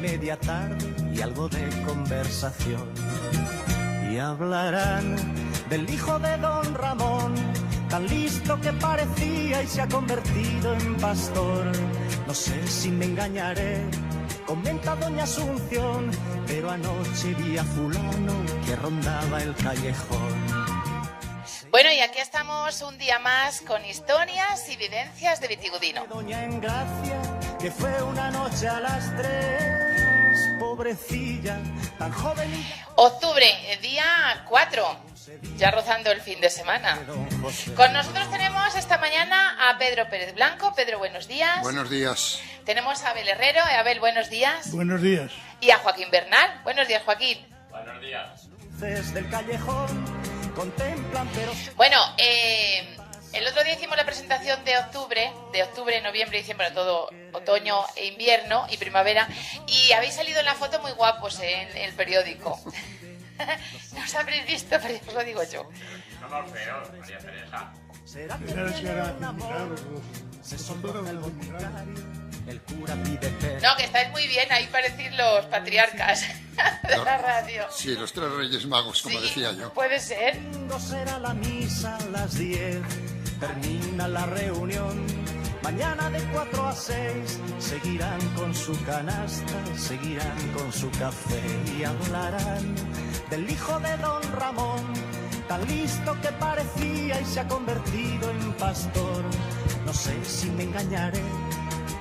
Media tarde y algo de conversación. Y hablarán del hijo de don Ramón, tan listo que parecía y se ha convertido en pastor. No sé si me engañaré, comenta doña Asunción, pero anoche vi a fulano que rondaba el callejón. Bueno, y aquí estamos un día más con historias y vivencias de Vitigudino. Doña Engracia, que fue una noche a las 3, pobrecilla, tan joven. Octubre, día 4, ya rozando el fin de semana. Con nosotros tenemos esta mañana a Pedro Pérez Blanco. Pedro, buenos días. Buenos días. Tenemos a Abel Herrero. Abel, buenos días. Buenos días. Y a Joaquín Bernal. Buenos días, Joaquín. Buenos días. Del callejón contemplan, pero... Bueno, el otro día hicimos la presentación de octubre, noviembre, diciembre, todo otoño e invierno y primavera, y habéis salido en la foto muy guapos en el periódico. No os habréis visto, pero os lo digo yo. Somos feos, María Teresa. No, que estáis muy bien, ahí parecéis los patriarcas de la radio. Sí, los tres reyes magos, como Sí, decía yo. puede ser. Será la misa a las 10, termina la reunión. Mañana de 4 a 6 seguirán con su canasta, seguirán con su café y hablarán del hijo de don Ramón, tan listo que parecía y se ha convertido en pastor. No sé si me engañaré,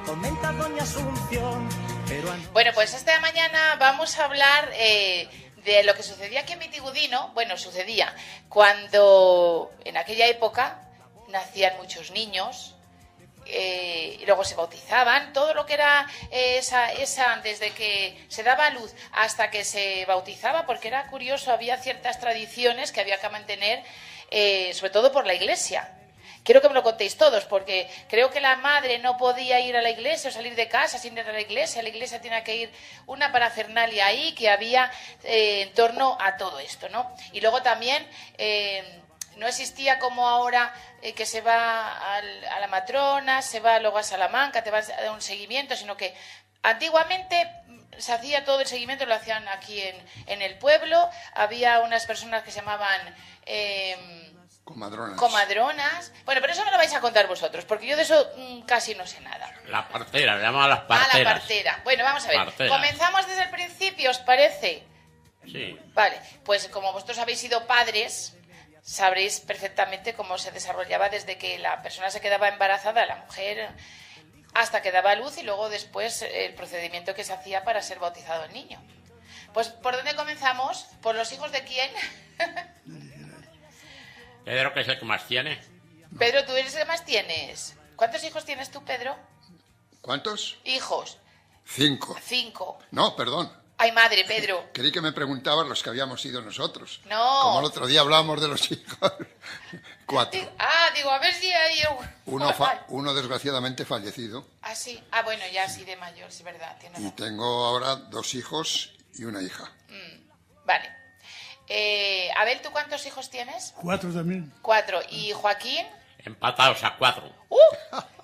comenta doña Asunción, pero... Bueno, pues esta mañana vamos a hablar de lo que sucedía aquí en Vitigudino. Bueno, sucedía cuando en aquella época nacían muchos niños y luego se bautizaban. Todo lo que era esa desde que se daba a luz hasta que se bautizaba, porque era curioso, había ciertas tradiciones que había que mantener, sobre todo por la Iglesia. Quiero que me lo contéis todos, porque creo que la madre no podía ir a la iglesia o salir de casa sin ir a la iglesia tenía que ir una parafernalia ahí que había en torno a todo esto, ¿no? Y luego también no existía como ahora que se va a la matrona, se va luego a Salamanca, te vas a dar un seguimiento, sino que antiguamente se hacía todo el seguimiento, lo hacían aquí en el pueblo. Había unas personas que se llamaban... Comadronas. Bueno, pero eso me lo vais a contar vosotros, porque yo de eso casi no sé nada. La partera, le llaman las parteras. La partera. Bueno, vamos a ver. Parteras. Comenzamos desde el principio, ¿os parece? Sí. Vale, pues como vosotros habéis sido padres, sabréis perfectamente cómo se desarrollaba desde que la persona se quedaba embarazada, la mujer, hasta que daba a luz y luego después el procedimiento que se hacía para ser bautizado el niño. Pues, ¿por dónde comenzamos? ¿Por los hijos de quién? Pedro, que es el que más tiene. Pedro, ¿tú eres el que más tienes? ¿Cuántos hijos tienes tú, Pedro? ¿Cuántos? Hijos. 5. 5. No, perdón. Ay, madre, Pedro. Creí que me preguntabas los que habíamos sido nosotros. No. Como el otro día hablábamos de los hijos. 4. Digo, a ver si hay... Uno desgraciadamente fallecido. Ah, sí. Ah, bueno, ya sí, de mayor, sí, verdad. Y tengo ahora 2 hijos y una hija. Vale. Abel, ¿tú cuántos hijos tienes? 4 también. 4. ¿Y Joaquín? Empatados a 4.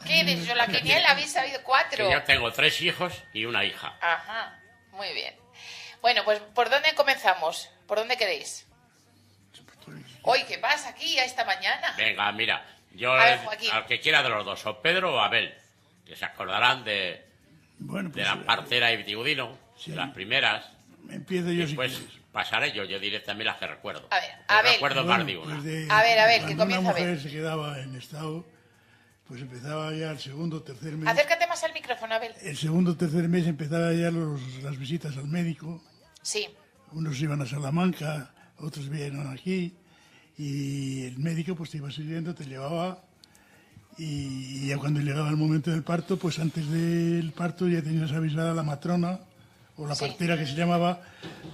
¿Qué dices? Yo la quiniela habéis sabido 4. Yo tengo 3 hijos y una hija. Ajá, muy bien. Bueno, pues ¿por dónde comenzamos? ¿Por dónde queréis? Hoy, ¿qué pasa aquí a esta mañana? Venga, mira, yo A ver, Joaquín. al que quiera de los dos, o Pedro o Abel, que se acordarán de la partera y Vitigudino, sí, de las primeras. Empiezo yo Después si quieres. pasaré yo diré también las que recuerdo. A ver, Abel. Recuerdo más de una. A ver, que cuando comienza una Abel. mujer se quedaba en estado, pues empezaba ya el segundo o tercer mes. Acércate más al micrófono, Abel. El segundo o tercer mes empezaba ya las visitas al médico. Sí. Unos iban a Salamanca, otros vinieron aquí. Y el médico pues te iba siguiendo, te llevaba. Y ya cuando llegaba el momento del parto, pues antes del parto ya tenías avisada a la matrona o la partera que se llamaba,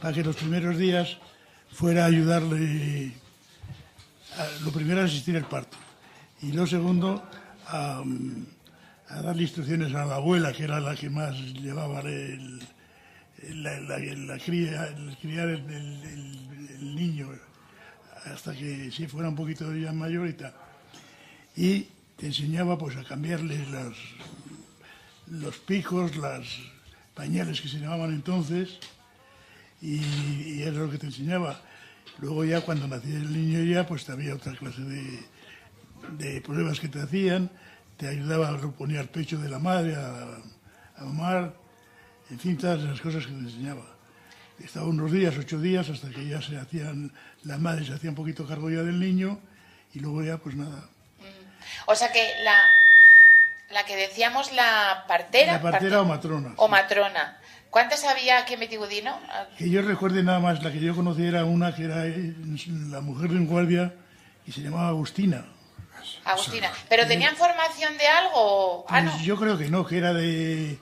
para que los primeros días fuera a ayudarle, lo primero a asistir al parto y lo segundo a darle instrucciones a la abuela, que era la que más llevaba la criar el niño hasta que sí fuera un poquito ya mayor y tal. Y te enseñaba pues a cambiarle los picos, pañales que se llamaban entonces, y era lo que te enseñaba. Luego ya cuando nacía el niño ya, pues había otra clase de pruebas que te hacían, te ayudaba a reponer el pecho de la madre, a mamar, en fin, todas las cosas que te enseñaba. Estaba unos días, 8 días, hasta que ya la madre se hacía un poquito cargo ya del niño, y luego ya pues nada. O sea que la que decíamos, la partera... La partera o matrona. O Sí. matrona. ¿Cuántas había aquí en Metigudino? Que yo recuerde nada más, la que yo conocí era una que era la mujer de un guardia y se llamaba Agustina. Agustina. ¿Pero tenían formación de algo? Pues No. yo creo que no, que era de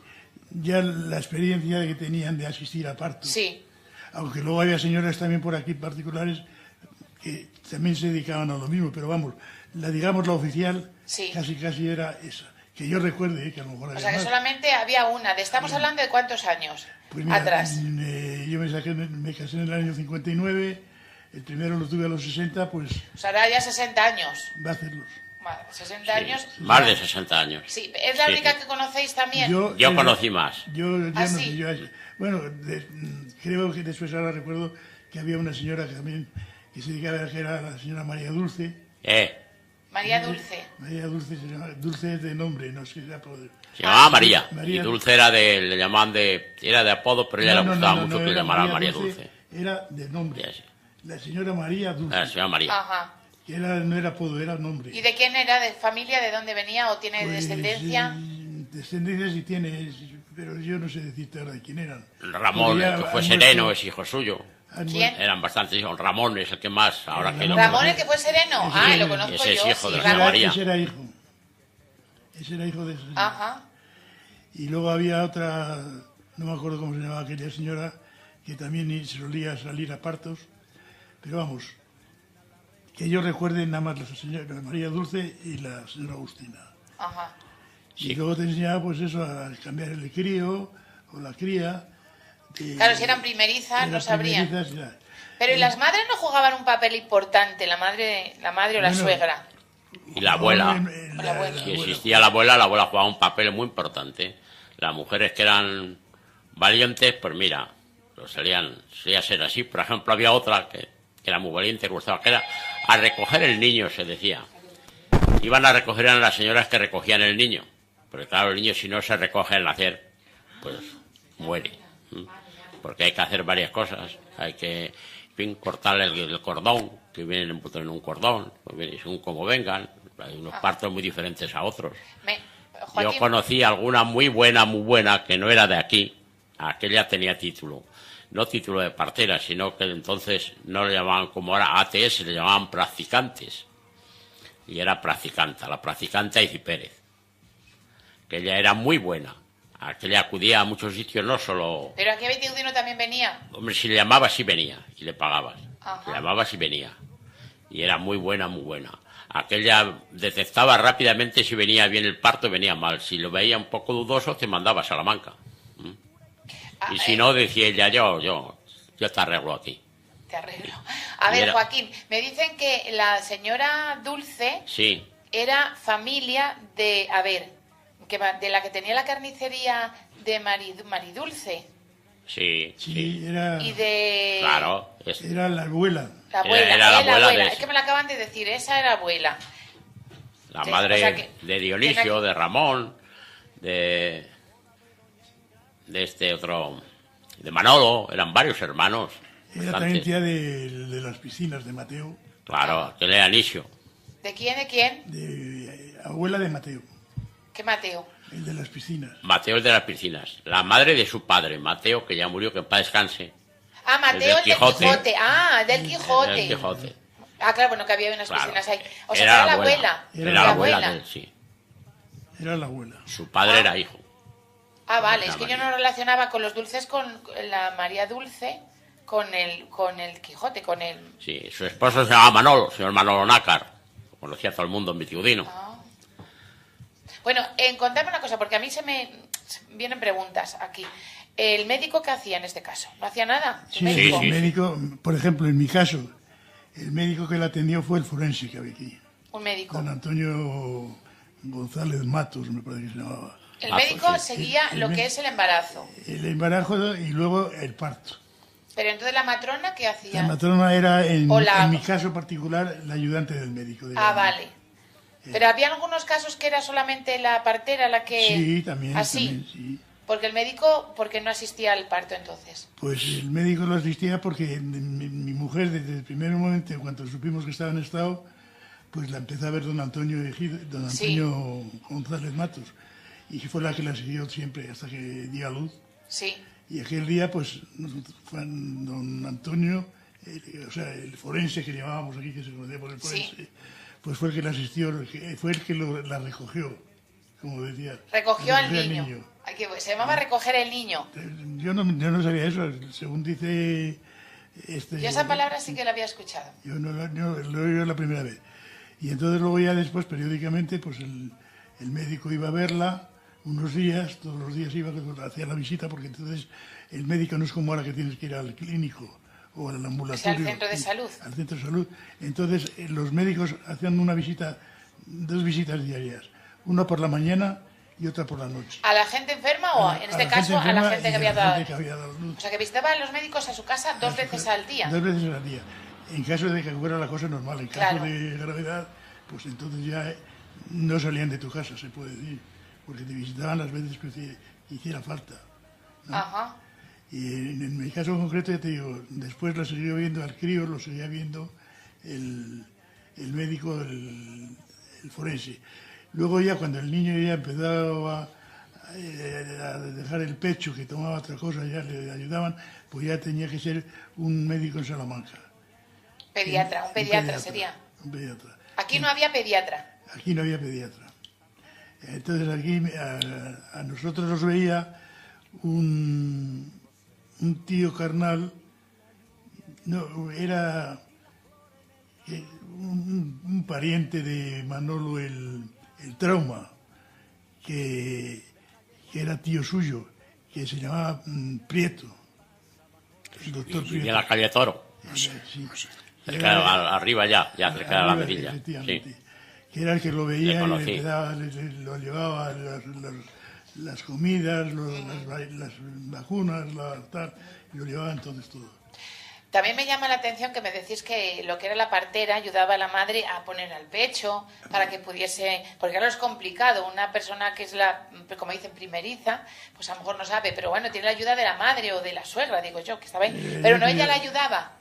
ya la experiencia que tenían de asistir a partos. Sí. Aunque luego había señoras también por aquí particulares que también se dedicaban a lo mismo, pero vamos, digamos la oficial Sí. casi era esa. Que yo recuerde, que a lo mejor O había sea que más. solamente había una. ¿Estamos hablando de cuántos años Pues mira, atrás? yo me casé en el año 59, el primero lo tuve a los 60, pues O sea, ahora ya 60 años. va a hacerlos. Vale, 60 años. Más de 60 años. Sí, ¿es la Sí, única sí. que conocéis también? Yo conocí más. Yo ¿Ah, no sí? sé, bueno, creo que después ahora recuerdo que había una señora que también que se dedicaba, que era la señora María Dulce. María Dulce. María Dulce se llama, Dulce es de nombre, no sé si era por... Se llamaba María. María. Y Dulce era le llamaban era de apodo, pero a ella le gustaba mucho que le era llamaran María Dulce. Era de nombre. Ya sé. La señora María Dulce. La señora María. Ajá. Que no era apodo, era nombre. ¿Y de quién era? ¿De familia? ¿De dónde venía? ¿O tiene Pues, descendencia? Descendencia sí tiene, pero yo no sé decirte ahora de quién eran. Ramón, Porque ya el que fue han sereno, muerto- es hijo suyo. han ¿Quién? muerto- Eran bastantes hijos. Ramón es el que más, ahora que lo ¿Ramón, el que fue sereno? Ese Ah, es- lo conozco ese es yo. hijo Sí, de la Ramón. María. Ese era hijo. Ese era hijo de esa señora. Ajá. Y luego había otra, no me acuerdo cómo se llamaba aquella señora, que también solía salir a partos. Pero vamos, que yo recuerde nada más la señora María Dulce y la señora Agustina. Ajá. Y luego te enseñaba pues eso, a cambiar el crío o la cría. Claro, si eran primerizas, no sabrían. primerizas, ya. Pero ¿y las madres no jugaban un papel importante? La madre o la Bueno, suegra. Y la abuela. La abuela. Si existía la abuela jugaba un papel muy importante. Las mujeres que eran valientes, pues mira, solía ser así. Por ejemplo, había otra que era muy valiente, que gustaba, que era a recoger el niño, se decía. Iban a recoger a las señoras que recogían el niño. Porque claro, el niño si no se recoge al nacer, pues muere. Porque hay que hacer varias cosas. Hay que, en fin, cortarle el cordón, que vienen envueltos en un cordón, según como vengan. Hay unos partos muy diferentes a otros. Joaquín, Yo conocí alguna muy buena, que no era de aquí. Aquella tenía título. No título de partera, sino que entonces no le llamaban como ahora ATS, le llamaban practicantes. Y era practicanta, la practicante Ici Pérez. Que ella era muy buena. Aquella acudía a muchos sitios, no solo... Pero aquí a Metigudino también venía. Hombre, si le llamabas, sí venía. Y le pagabas. Ajá. Le llamabas y venía. Y era muy buena, muy buena. Aquella detectaba rápidamente si venía bien el parto o venía mal. Si lo veía un poco dudoso, te mandaba a Salamanca. Y si no, decía ella, yo te arreglo aquí. Te arreglo. A Y ver, era- Joaquín, me dicen que la señora Dulce Sí, era familia de, a ver, de la que tenía la carnicería de Maridulce sí, Sí, sí. era, y de Claro. era la abuela. la abuela. Era la abuela de Es que me la acaban de decir, esa era abuela. La Sí, madre o sea que- de Dionisio, que- de Ramón, de este otro, de Manolo, eran varios hermanos. Era bastantes. también tía de las piscinas de Mateo, Claro, que era Anisio. ¿De quién? ¿De quién? de abuela de Mateo, ¿Qué Mateo? el de las piscinas. Mateo el de las piscinas. La madre de su padre, Mateo, que ya murió, que en paz descanse. Ah, Mateo, el del Quijote. Quijote. Ah, del Quijote. El Quijote. Ah, claro, bueno, que había unas Claro. piscinas ahí. O sea, Era que la era la abuela. abuela. Era Era la abuela de él, sí. Era la abuela. Su padre era hijo. Ah, vale, La es que yo María. no relacionaba con los dulces con la María Dulce, con el Quijote, con el... Sí, su esposo se llamaba Manolo, señor Manolo Nácar. Lo conocía todo el mundo en Metigudino. Bueno, contadme una cosa, porque a mí se vienen preguntas aquí. ¿El médico qué hacía en este caso? ¿No hacía nada? ¿El Sí, médico? el médico, por ejemplo, en mi caso, el médico que la atendió fue el forense que había aquí, Un médico. don Antonio González Matos, me parece que se llamaba. El Bazo, médico sí. seguía El lo me- que es el embarazo. El embarazo y luego el parto. Pero entonces la matrona, ¿qué La hacía? matrona era, O la- en mi caso particular, la ayudante del médico. Ah, digamos. vale. Pero había algunos casos que era solamente la partera la que... Sí, también, Así. también, sí. Porque el médico, ¿por qué no asistía al parto entonces? Pues el médico lo asistía porque mi mujer, desde el primer momento, cuando supimos que estaba en estado, pues la empezó a ver don Antonio Sí. González Matos. Y fue la que la siguió siempre hasta que dio a luz. Sí. Y aquel día, pues, fue don Antonio, o sea, el forense que llamábamos aquí, que se conocía por el forense, Sí. pues fue el que la asistió, fue el que la recogió, como decía. Recogió al Recogía niño. Se llamaba recoger el niño. Yo no sabía eso, según dice... Yo esa palabra sí que la había escuchado. Yo lo he oído la primera vez. Y entonces luego ya después, periódicamente, pues el médico iba a verla unos días, todos los días iba, hacía la visita, porque entonces el médico no es como ahora que tienes que ir al clínico o al ambulatorio. al centro de salud. Al centro de salud. Entonces los médicos hacían una visita, 2 visitas diarias, una por la mañana y otra por la noche. ¿A la gente enferma o, en este caso, a la gente que había dado? luz. O sea, que visitaban los médicos a su casa 2 veces al día. 2 veces al día. En caso de que fuera la cosa normal, en caso Claro. de gravedad, pues entonces ya no salían de tu casa, se puede decir, porque te visitaban las veces que hiciera falta. ¿no? Ajá. Y en mi caso concreto, ya te digo, después lo seguía viendo al crío, lo seguía viendo el médico, el forense. Luego ya cuando el niño ya empezaba a dejar el pecho, que tomaba otra cosa, ya le ayudaban, pues ya tenía que ser un médico en Salamanca. Pediatra, un pediatra sería. Un pediatra. Aquí no había pediatra. Aquí no había pediatra. Entonces aquí a nosotros nos veía un tío carnal, no, era un pariente de Manolo el Trauma, que era tío suyo, que se llamaba Prieto, el doctor Y Prieto. de la calle Toro. Sí. Cerca, arriba ya cerca de la Arriba, Medilla. efectivamente. Sí. Que era el que lo Le veía y conocí. lo llevaba las comidas, las vacunas, tal, y lo llevaba entonces todo. También me llama la atención que me decís que lo que era la partera ayudaba a la madre a poner al pecho para que pudiese... Porque ahora es complicado. Una persona que es como dicen, primeriza, pues a lo mejor no sabe, pero bueno, tiene la ayuda de la madre o de la suegra, digo yo, que estaba ahí. Pero no ella la ayudaba.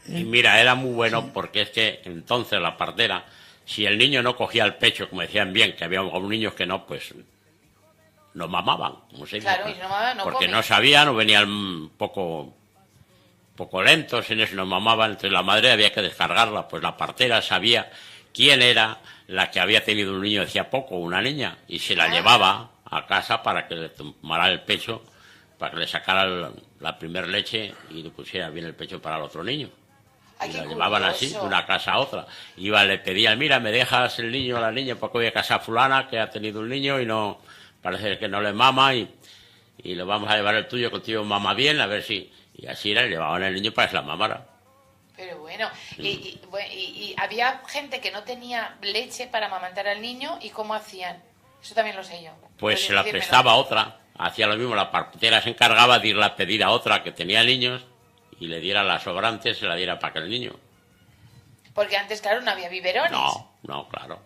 Y mira, era muy bueno porque es que entonces la partera, si el niño no cogía el pecho, como decían bien, que había algunos niños que no, pues no mamaban, como se dice. Claro, y no mamaban, no porque comen. no sabían o venían un poco lentos, en eso no mamaban, entonces la madre había que descargarla, pues la partera sabía quién era la que había tenido un niño hacía poco, una niña, y se la llevaba a casa para que le tomara el pecho, para que le sacara la primera leche y le pusiera bien el pecho para el otro niño. Ay, Y qué la llevaban así, curioso. de una casa a otra. Iba, le pedían, mira, me dejas el niño o la niña, porque voy a casa a fulana que ha tenido un niño y no, parece que no le mama y le vamos a llevar el tuyo, que el tuyo mama bien, a ver si... Y así era, le llevaban el niño para que se la mamara. Pero bueno, y había gente que no tenía leche para amamantar al niño, ¿y cómo hacían? Eso también lo sé yo. Pues Podrías se la decírmelo. prestaba a otra, hacía lo mismo, la partera se encargaba de irla a pedir a otra que tenía niños y le diera las sobrantes, se la diera para que el niño. Porque antes, claro, no había biberones. No, claro.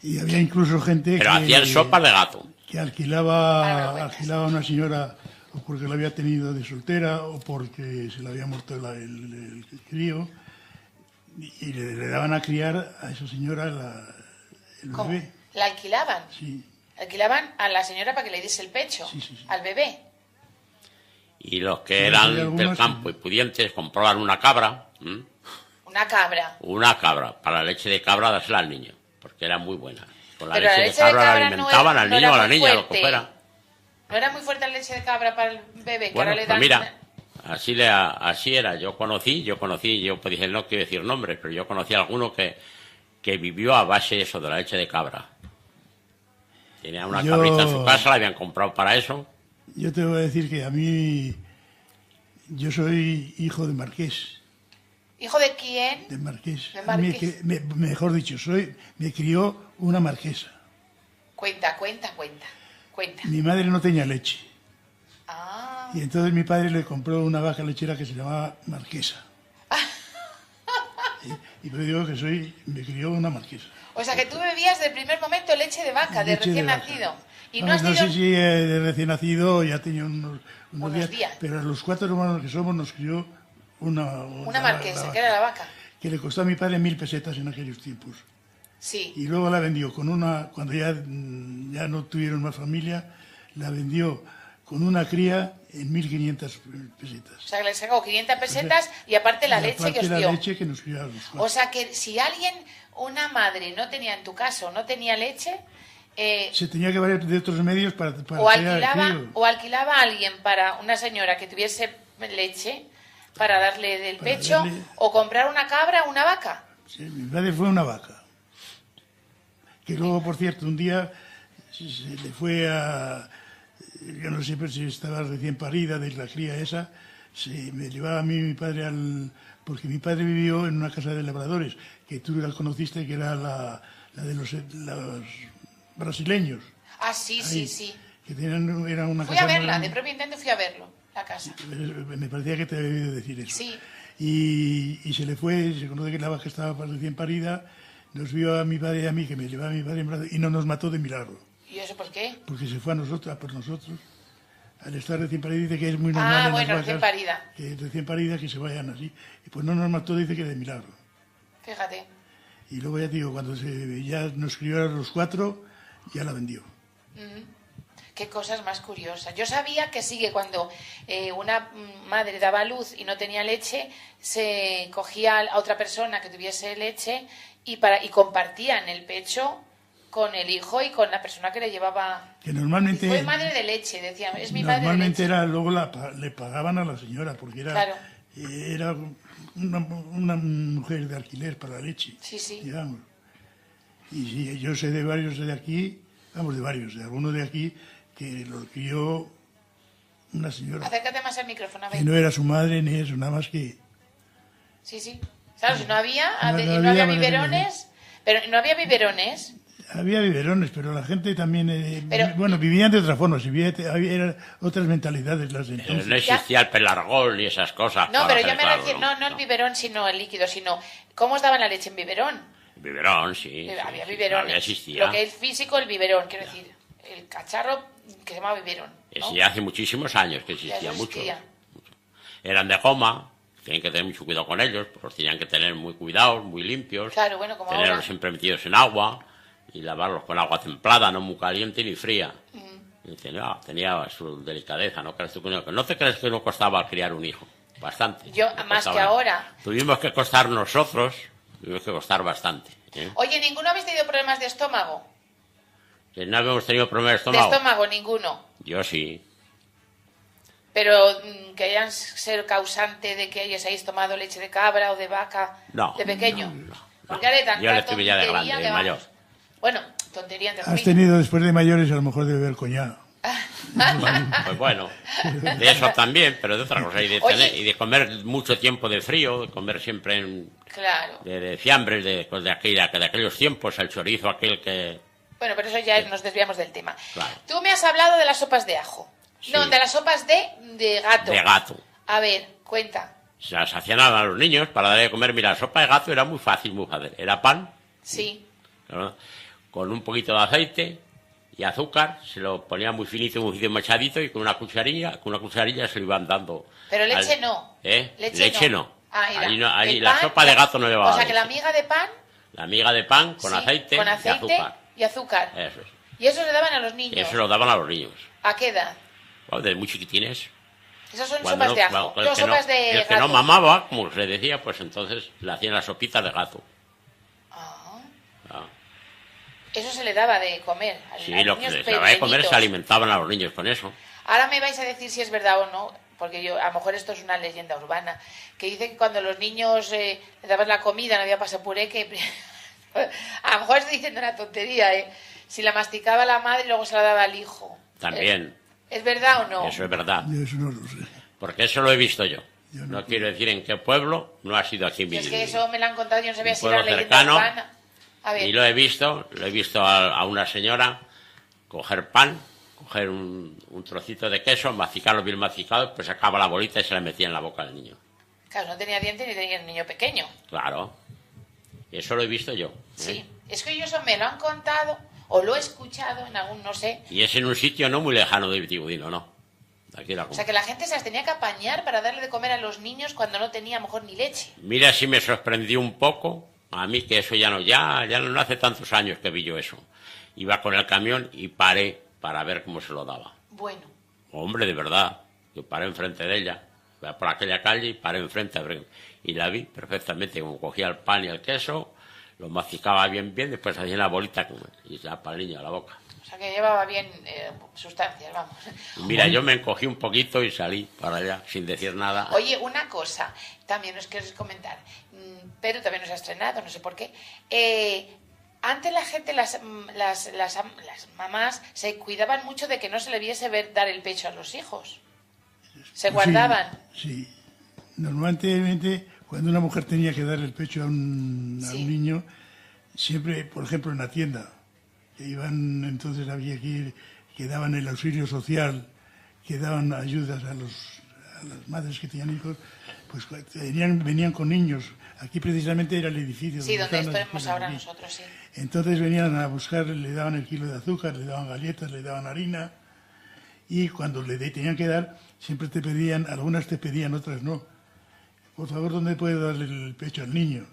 Y había incluso gente Pero hacían sopa de gato. que Para alquilaba vergüenzas. a una señora o porque la había tenido de soltera o porque se le había muerto el crío y le daban a criar a esa señora el ¿Cómo? bebé. ¿La alquilaban? Sí, Alquilaban a la señora para que le diese el pecho Sí. al bebé. Y los que Sí, eran hay del algunos, campo sí. y pudientes compraban una cabra, Una cabra. para la leche de cabra dársela al niño, porque era muy buena. Con la Pero la leche de leche de cabra la cabra no alimentaban era- al no niño era o a la muy niña, lo que fuerte. fuera. ¿No era muy fuerte la leche de cabra para el bebé? Que Bueno, ahora le pues dan... mira, así era. Yo pues dije, no quiero decir nombres, pero yo conocí a alguno que vivió a base de eso, de la leche de cabra. Tenía una Yo- cabrita en su casa, la habían comprado para eso. yo te voy a decir que a mí, yo soy hijo de marqués. ¿Hijo de quién? De marqués. De marqués. Mejor dicho, me crió una marquesa. Cuenta. Cuenta. Mi madre no tenía leche. Ah, Y entonces mi padre le compró una vaca lechera que se llamaba Marquesa. Y yo digo que me crió una marquesa. o sea que tú bebías del primer momento leche de vaca, de Leche recién de vaca. nacido. Y no Vamos, has no tenido... sé si de recién nacido ya tenía unos Unos días. pero a los 4 hermanos que somos nos crió Una marquesa, vaca, que era la vaca. que le costó a mi padre 1000 pesetas en aquellos tiempos. Sí. Y luego la vendió cuando ya no tuvieron más familia, la vendió con una cría en 1500 pesetas. O sea, que le sacó 500 pesetas y aparte la Y leche aparte que os la dio. leche que nos crió a los 4. O sea que si alguien, una madre no tenía, en tu caso, no tenía leche, Se tenía que valer de otros medios para o hacer el alquilaba, crío. o alquilaba a alguien para una señora que tuviese leche para darle del Para pecho, darle- o comprar una cabra o una vaca. Sí, mi padre fue una vaca. Que luego, por cierto, un día se le fue a... Yo no sé si estaba recién parida de la cría esa, me llevaba a mí mi padre porque mi padre vivió en una casa de labradores, que tú la conociste, que era la de los brasileños. Ah, sí, sí, Ahí, sí. Que era una Fui casa a muy verla, grande. de propio intento fui a verlo, la casa. Me parecía que te había oído decir eso. Sí. Y se le fue, se conoce que la vaca estaba recién parida, nos vio a mi padre y a mí, que me llevaba a mi padre en brazos, y no nos mató de milagro, ¿Y eso por qué? porque se fue a por nosotros. Al estar recién parida dice que es muy normal en bueno, las recién vacas, parida. que recién parida que se vayan así. Y pues no nos mató, dice que de milagro. Fíjate. Y luego ya te digo, cuando ya nos crió a los 4, ya la vendió. Qué cosas más curiosas. Yo sabía que sí, que cuando una madre daba a luz y no tenía leche, se cogía a otra persona que tuviese leche y compartían el pecho con el hijo y con la persona que le llevaba. Que normalmente... Fue madre de leche, decían. Es mi madre de Normalmente leche. era, luego le pagaban a la señora, porque Claro. era una mujer de alquiler para la leche. Sí, sí. Digamos. Y sí, yo sé de varios de aquí, de algunos de aquí, que lo crió una señora, Acércate más al micrófono, a ver. que no era su madre ni eso, nada más que... Sí, sí. Claro, si no había, No no había había biberones, pero no había biberones. Había biberones, pero la gente también, Pero- vivían de otra forma, eran otras mentalidades las de entonces. No existía el pelargol ni esas cosas. No, para pero hacer yo me claro, refiero, no el biberón, sino el líquido, sino cómo os daban la leche en biberón. Biberón, sí. Había sí, biberones. todavía existía. Lo que es físico, el biberón, quiero decir, el cacharro que se llama biberón. ¿no? Sí, hace muchísimos años que Ya existía eso mucho. existía. Eran de goma, tienen que tener mucho cuidado con ellos, pues los tenían que tener muy cuidados, muy limpios. Claro, bueno, como tenerlos ahora. siempre metidos en agua y lavarlos con agua templada, no muy caliente ni fría. Y tenía su delicadeza, ¿no? ¿No te crees que no costaba criar un hijo? Bastante. Yo, No más costaba que nada. ahora. Tuvimos que costar nosotros, tuvimos que costar bastante. ¿eh? Oye, ¿ninguno habéis tenido problemas de estómago? Que no habíamos tenido problemas de De estómago. estómago, ninguno. Yo sí. Pero que hayan ser causante de que hayáis tomado leche de cabra o de vaca No, de pequeño. no. Porque haré tanta Yo le estuve ya de tontería grande, que de vamos. mayor. Bueno, tontería entre Has comillas. tenido después de mayores a lo mejor de beber coñac. Pues bueno, de eso también, pero de otra cosa. Oye. Y de comer mucho tiempo de frío, de comer siempre Claro. de fiambres de aquellos tiempos, el chorizo aquel que... Bueno, pero eso ya nos desviamos del tema. Claro. Tú me has hablado de las sopas de ajo. Sí. No, de las sopas de gato. De gato. A ver, cuenta. Se las hacían a los niños para darle de comer. Mira, la sopa de gato era muy fácil, muy fácil. Era pan, Sí. ¿no? Con un poquito de aceite y azúcar, se lo ponía muy finito, muy machadito y con una cucharilla se lo iban dando. Pero leche no. ¿Eh? Leche no. Ah, era. Allí El la pan, sopa de gato no llevaba O sea, que la leche. miga de pan... La miga de pan con sí, aceite, con aceite y azúcar. y azúcar. Eso es. Y eso le daban a los niños. Y eso lo daban a los niños. ¿A qué edad? Bueno, de muy chiquitines. Esas son Cuando sopas de ajo. el No, que sopas de el que gato. no mamaba, como se decía, pues entonces le hacían las sopitas de gato. Ah, Ah. eso se le daba de comer. Sí, a lo que niños les daba de comer pequeñitos. se alimentaban a los niños con eso. Ahora me vais a decir si es verdad o no, porque yo a lo mejor esto es una leyenda urbana, que dice que cuando los niños le daban la comida, no había pasapuré, que a lo mejor estoy diciendo una tontería, ¿eh? Si la masticaba la madre y luego se la daba al hijo. También. ¿Es verdad o no? Eso es verdad. Yo eso no lo sé. Porque eso lo he visto yo. Yo No quiero decir en qué pueblo, no ha sido aquí Si es mismo. que eso me lo han contado, yo no sabía Un si era pueblo leyenda cercano, urbana. A ver, Y lo he visto a una señora coger pan coger un trocito de queso, masticarlo bien masticado, pues sacaba la bolita y se la metía en la boca al niño. Claro, no tenía dientes ni tenía el niño pequeño. Claro. Eso lo he visto yo. Sí, es que ellos me lo han contado o lo he escuchado en algún, no sé. Y es en un sitio no muy lejano de Vitigudino, ¿no? Aquí O sea, que la gente se las tenía que apañar para darle de comer a los niños cuando no tenía a lo mejor ni leche. Mira, si me sorprendió un poco, a mí que eso ya no hace tantos años que vi yo eso. Iba con el camión y paré para ver cómo se lo daba. Bueno. Hombre, de verdad, yo paré enfrente de ella, iba por aquella calle y paré enfrente a ver, y la vi perfectamente, como cogía el pan y el queso, lo masticaba bien, después hacía una bolita y ya para el niño a la boca. O sea, que llevaba bien sustancias, vamos. Mira, yo me encogí un poquito y salí para allá sin decir nada. Oye, una cosa, también os quiero comentar. Pedro también nos ha estrenado, no sé por qué. Antes la gente, las mamás, se cuidaban mucho de que no se le viese dar el pecho a los hijos. Se guardaban. Sí. Normalmente, cuando una mujer tenía que dar el pecho a un niño, siempre, por ejemplo, en la tienda, que iban, entonces había que daban el auxilio social, que daban ayudas a las madres que tenían hijos, pues venían con niños. Aquí precisamente era el edificio. Sí, donde estamos estamos ahora nosotros, sí. Entonces venían a buscar, le daban el kilo de azúcar, le daban galletas, le daban harina, y cuando le tenían que dar, siempre te pedían, algunas te pedían, otras no. Por favor, ¿dónde puedo darle el pecho al niño?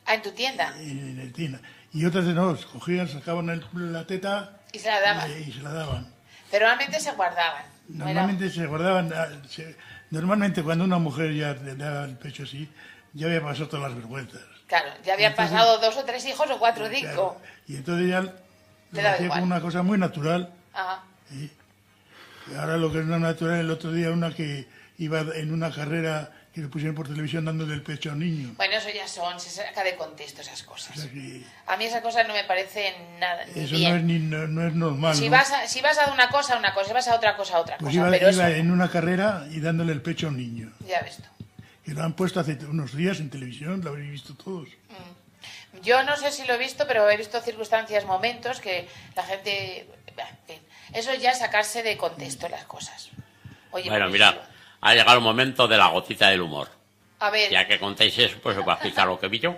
Ah, ¿en tu tienda? En la tienda. Y otras no, cogían, sacaban la teta y se la daban. Y se la daban. Pero normalmente se guardaban. Normalmente se guardaban. Normalmente cuando una mujer ya le daba el pecho así, ya había pasado todas las vergüenzas. Claro, ya había pasado 2 o 3 hijos o 4 5. Claro. Y entonces ya lo hacía como una cosa muy natural. Ajá. ¿Sí? Y ahora lo que es no natural, el otro día una que iba en una carrera que le pusieron por televisión dándole el pecho a un niño. Bueno, eso ya se saca de contexto esas cosas. O sea que a mí esas cosas no me parecen nada eso bien. No es normal. Si, ¿no? vas a una cosa, si vas a otra cosa, otra pues cosa. Iba eso... en una carrera y dándole el pecho a un niño. Ya ves tú. Que lo han puesto hace unos días en televisión, lo habréis visto todos. Yo no sé si lo he visto, pero he visto circunstancias, momentos que la gente... Eso ya es sacarse de contexto las cosas. Oye, bueno, mira, ha llegado el momento de la gotita del humor. A ver. Ya que contéis eso, pues os voy a explicar lo que vi yo.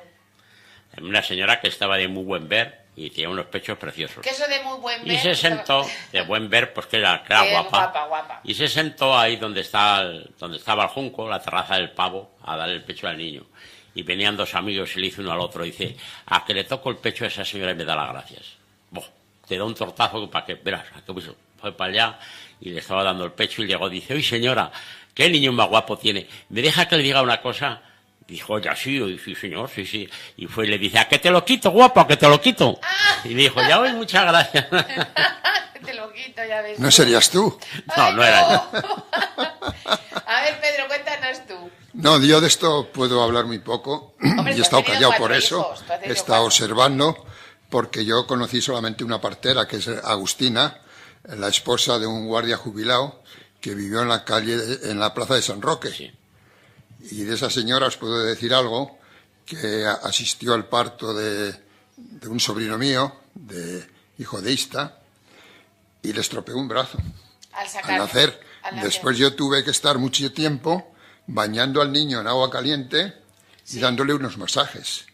Una señora que estaba de muy buen ver y tenía unos pechos preciosos. ¿Qué eso de muy buen ver? Y se sentó, de buen ver, pues que era guapa. Y se sentó ahí donde estaba el junco, la terraza del pavo, a darle el pecho al niño. Y venían 2 amigos y le hizo uno al otro. Y dice, a que le toco el pecho a esa señora y me da las gracias. Te da un tortazo para que, verás, fue para allá y le estaba dando el pecho y llegó, dice, oye señora, ¿qué niño más guapo tiene? ¿Me deja que le diga una cosa? Dijo, ya sí, sí señor, sí. Y fue y le dice, ¿a que te lo quito, guapo, a que te lo quito? Y dijo, ya voy, muchas gracias. Te lo quito, ya ves. ¿No serías tú? No era yo. A ver, Pedro, cuéntanos tú. No, yo de esto puedo hablar muy poco. Hombre, y he estado callado por hijos, eso. He estado observando, porque yo conocí solamente una partera, que es Agustina, la esposa de un guardia jubilado que vivió en la calle, en la plaza de San Roque. Sí. Y de esa señora os puedo decir algo, que asistió al parto de un sobrino mío, hijo de Ista, y le estropeó un brazo al nacer. Después yo tuve que estar mucho tiempo bañando al niño en agua caliente y dándole unos masajes.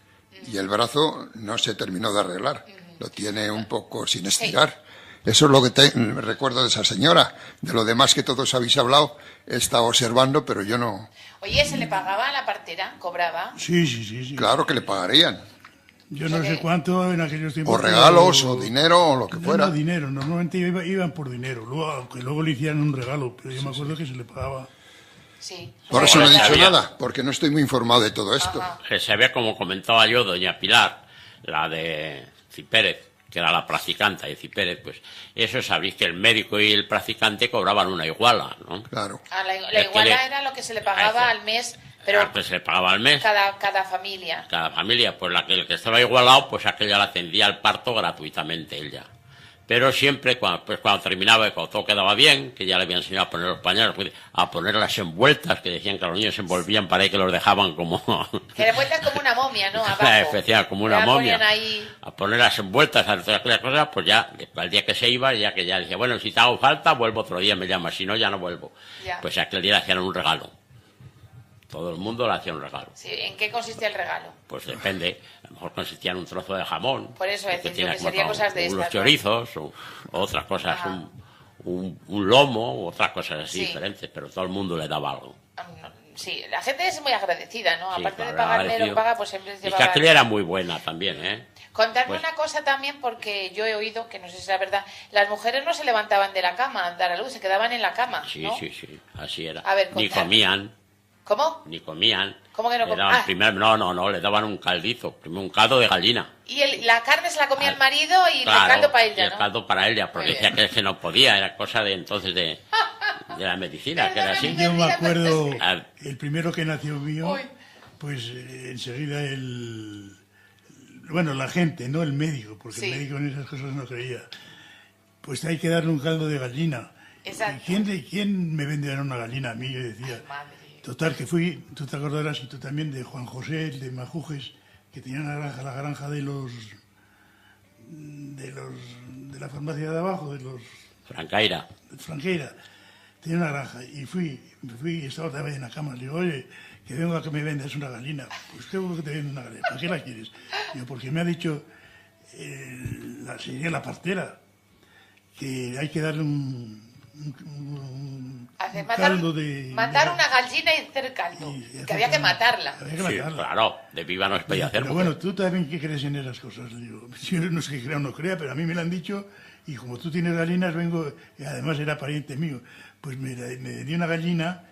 Y el brazo no se terminó de arreglar, lo tiene un poco sin estirar. Eso es lo que recuerdo de esa señora. De lo demás que todos habéis hablado, he estado observando, pero yo no... Oye, ¿se le pagaba a la partera? ¿Cobraba? Sí. Claro que le pagarían. Yo no sé cuánto en aquellos tiempos... O regalos, o dinero, o lo que fuera. No, dinero. Normalmente iban por dinero. Aunque luego le hicieran un regalo, pero yo me acuerdo que se le pagaba. Sí. Por eso no he dicho nada, porque no estoy muy informado de todo esto. Se ve, como comentaba yo, doña Pilar, la de Cipérez, que era la practicante de Cipérez, pues eso sabéis que el médico y el practicante cobraban una iguala, ¿no? Claro. La iguala era lo que se le pagaba al mes, pero se le pagaba al mes. Cada familia. Cada familia, pues el que estaba igualado, pues aquella la atendía al parto gratuitamente ella. Pero siempre, cuando terminaba, cuando todo quedaba bien, que ya le había enseñado a poner los pañales, a ponerlas envueltas, que decían que los niños se envolvían para ahí que los dejaban como... Que envueltas como una momia, ¿no? Abajo. Especial, como una momia. Ahí... A ponerlas envueltas, a todas aquellas cosas, pues ya, al día que se iba, ya que ya decía, bueno, si te hago falta, vuelvo otro día, me llamas, si no, ya no vuelvo. Ya. Pues aquel día le hacían un regalo. Todo el mundo le hacía un regalo. Sí, ¿en qué consistía el regalo? Pues depende, a lo mejor consistía en un trozo de jamón. Por eso que decir, tiene que serían cosas de unos estas, chorizos, o otras cosas, un lomo, u otras cosas así Sí. diferentes, pero todo el mundo le daba algo. Sí, la gente es muy agradecida, ¿no? Sí, Aparte de claro, pagar agradecido. mero paga, pues siempre Es que llevaba... aquella era muy buena también, ¿eh? Contarme Pues- una cosa también, porque yo he oído, que no sé si es la verdad, las mujeres no se levantaban de la cama a dar a luz, se quedaban en la cama, Sí, ¿no? sí, así era. A ver, Ni contadme. comían, ¿Cómo? ni comían. ¿Cómo que no Le comían? daban Ah. primero, no, le daban un caldito, primero un caldo de gallina. Y la carne se la comía el marido y Claro, el caldo para y ella, el ¿no? caldo para ella, porque Muy decía bien. que es que no podía, era cosa de entonces de la medicina, que era así. Yo me acuerdo, Ah. el primero que nació mío, Uy. pues enseguida bueno, la gente, no el médico, porque Sí. el médico en esas cosas no creía. Pues hay que darle un caldo de gallina. Exacto. ¿Y quién me venderá una gallina a mí? Yo decía. Madre. Total, que fui, tú te acordarás y tú también, de Juan José, el de Majujes, que tenía una granja, la granja de la farmacia de abajo, de los Francaira. Franqueira, tenía una granja y fui y estaba otra vez en la cama. Le digo, oye, que vengo a que me vendas una gallina. Pues qué bueno que te vendo una gallina. ¿Para qué la quieres? Digo, porque me ha dicho sería la partera que hay que darle un caldo de... Matar una gallina y hacer caldo. y Que había que matarla. Había que Sí, matarla. claro, de viva no se podía hacer. Pero bueno, tú también que crees en esas cosas. Le digo, yo no sé que crea o no crea, pero a mí me lo han dicho y como tú tienes gallinas, vengo, y además era pariente mío, pues me dio una gallina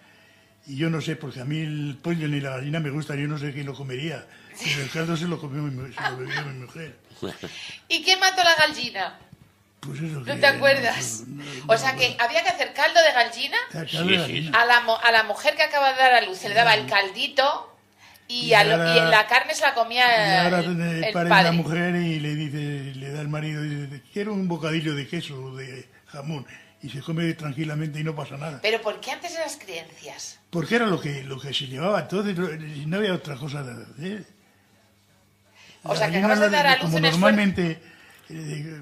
y yo no sé, porque a mí el pollo ni la gallina me gusta, yo no sé quién lo comería. Pero el caldo se lo bebió mi mujer. ¿Y quién mató la gallina? Pues eso ¿No te acuerdas? O sea que había que hacer caldo de gallina. Caldo de gallina. A la mujer que acaba de dar a luz se le daba el caldito y Y ahora- y la carne se la Y comía ahora el pare padre. la mujer y le da al marido y dice, quiero un bocadillo de queso o de jamón. Y se come tranquilamente y no pasa nada. Pero ¿por qué antes esas creencias? Porque era lo que se llevaba entonces, no había otra cosa de hacer. O sea, que La acabas de gallina, dar a luz como un normalmente,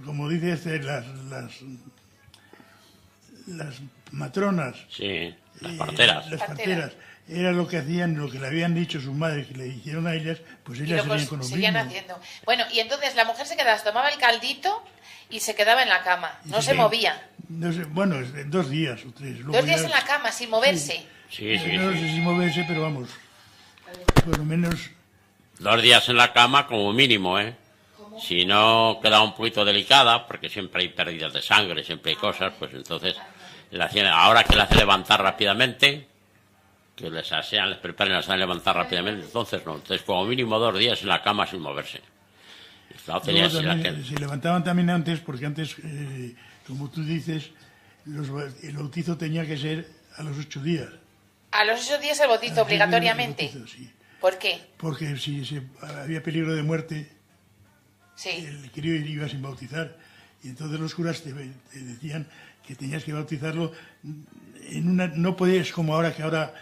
como dice las matronas, Sí, las parteras. las Parteras. parteras, era lo que hacían, lo que le habían dicho sus madres, que le dijeron a ellas, pues Y ellas lo seguían con lo seguían mismo. haciendo. Bueno, y entonces la mujer se quedaba, tomaba el caldito y se quedaba en la cama. No Sí, se sí. movía. No sé, bueno, 2 días o 3. Luego 2 días ya- en la cama, sin moverse. Sí, sí, No sí. sé si moverse, pero vamos, por lo menos... 2 días en la cama como mínimo, ¿eh? Si no quedaba un poquito delicada, porque siempre hay pérdidas de sangre, siempre hay cosas, pues entonces ahora que la hace levantar rápidamente, que les asean, les preparan, las hacen levantar rápidamente, entonces no. Entonces como mínimo 2 días en la cama sin moverse. Y claro, tenía Luego así la también, que... se levantaban también antes, porque antes, como tú dices, el bautizo tenía que ser a los 8 días. A los 8 días el bautizo, obligatoriamente. El bautizo, sí. ¿Por qué? Porque si había peligro de muerte, Sí. el crío iba sin bautizar. Y entonces los curas te decían que tenías que bautizarlo no podías como ahora, que ahora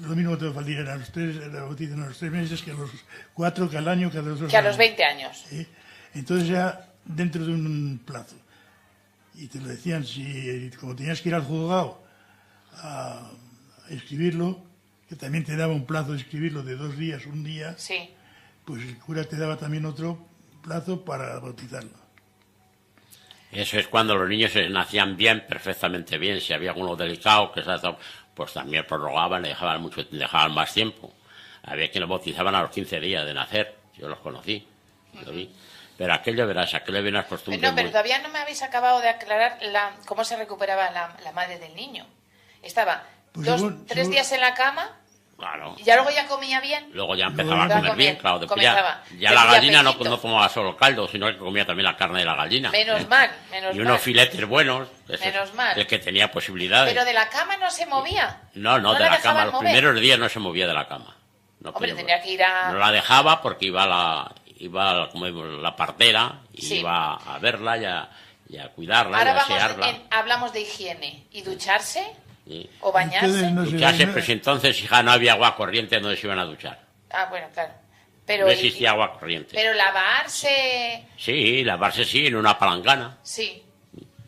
lo mismo te faltaría a los 3, la bautizan a los 3 meses, que a los 4, que al año, que a los 2 Que a los 20 años. ¿eh? Entonces ya dentro de un plazo. Y te lo decían, si como tenías que ir al juzgado a escribirlo, que también te daba un plazo de escribirlo de 2 días, 1 día, Sí. pues el cura te daba también otro plazo para bautizarlo. Eso es cuando los niños nacían bien, perfectamente bien. Si había alguno delicado, pues también prorrogaban, le dejaban más tiempo. Había quienes bautizaban a los 15 días de nacer. Yo los conocí, lo vi. Pero aquello, verás, aquello viene las costumbres. No, pero todavía no me habéis acabado de aclarar cómo se recuperaba la madre del niño. Estaba Pues 3 días en la cama Claro. y ya luego ya comía bien. Luego ya empezaba a Ya comer comía- bien, claro. Después comenzaba. ya la Tenía gallina no apetito. tomaba solo caldo, sino que comía también la carne de la gallina. Menos mal, menos Y mal. unos filetes buenos. Menos mal. El que tenía posibilidades. Pero de la cama no se movía. No, de la la cama. dejaban Los mover. primeros días no se movía de la cama. No Hombre, podía tenía que ir a... No la dejaba porque iba la partera y Sí. iba a verla y a cuidarla, Ahora y a asearla. hablamos de higiene. ¿Y ducharse? Sí. ¿O bañarse? Ustedes no se Ducharse, bañan. pues entonces, hija, no había agua corriente donde se iban a duchar. Ah, bueno, claro. Pero, No existía agua corriente. pero lavarse... Sí, lavarse sí, en una palangana, Sí.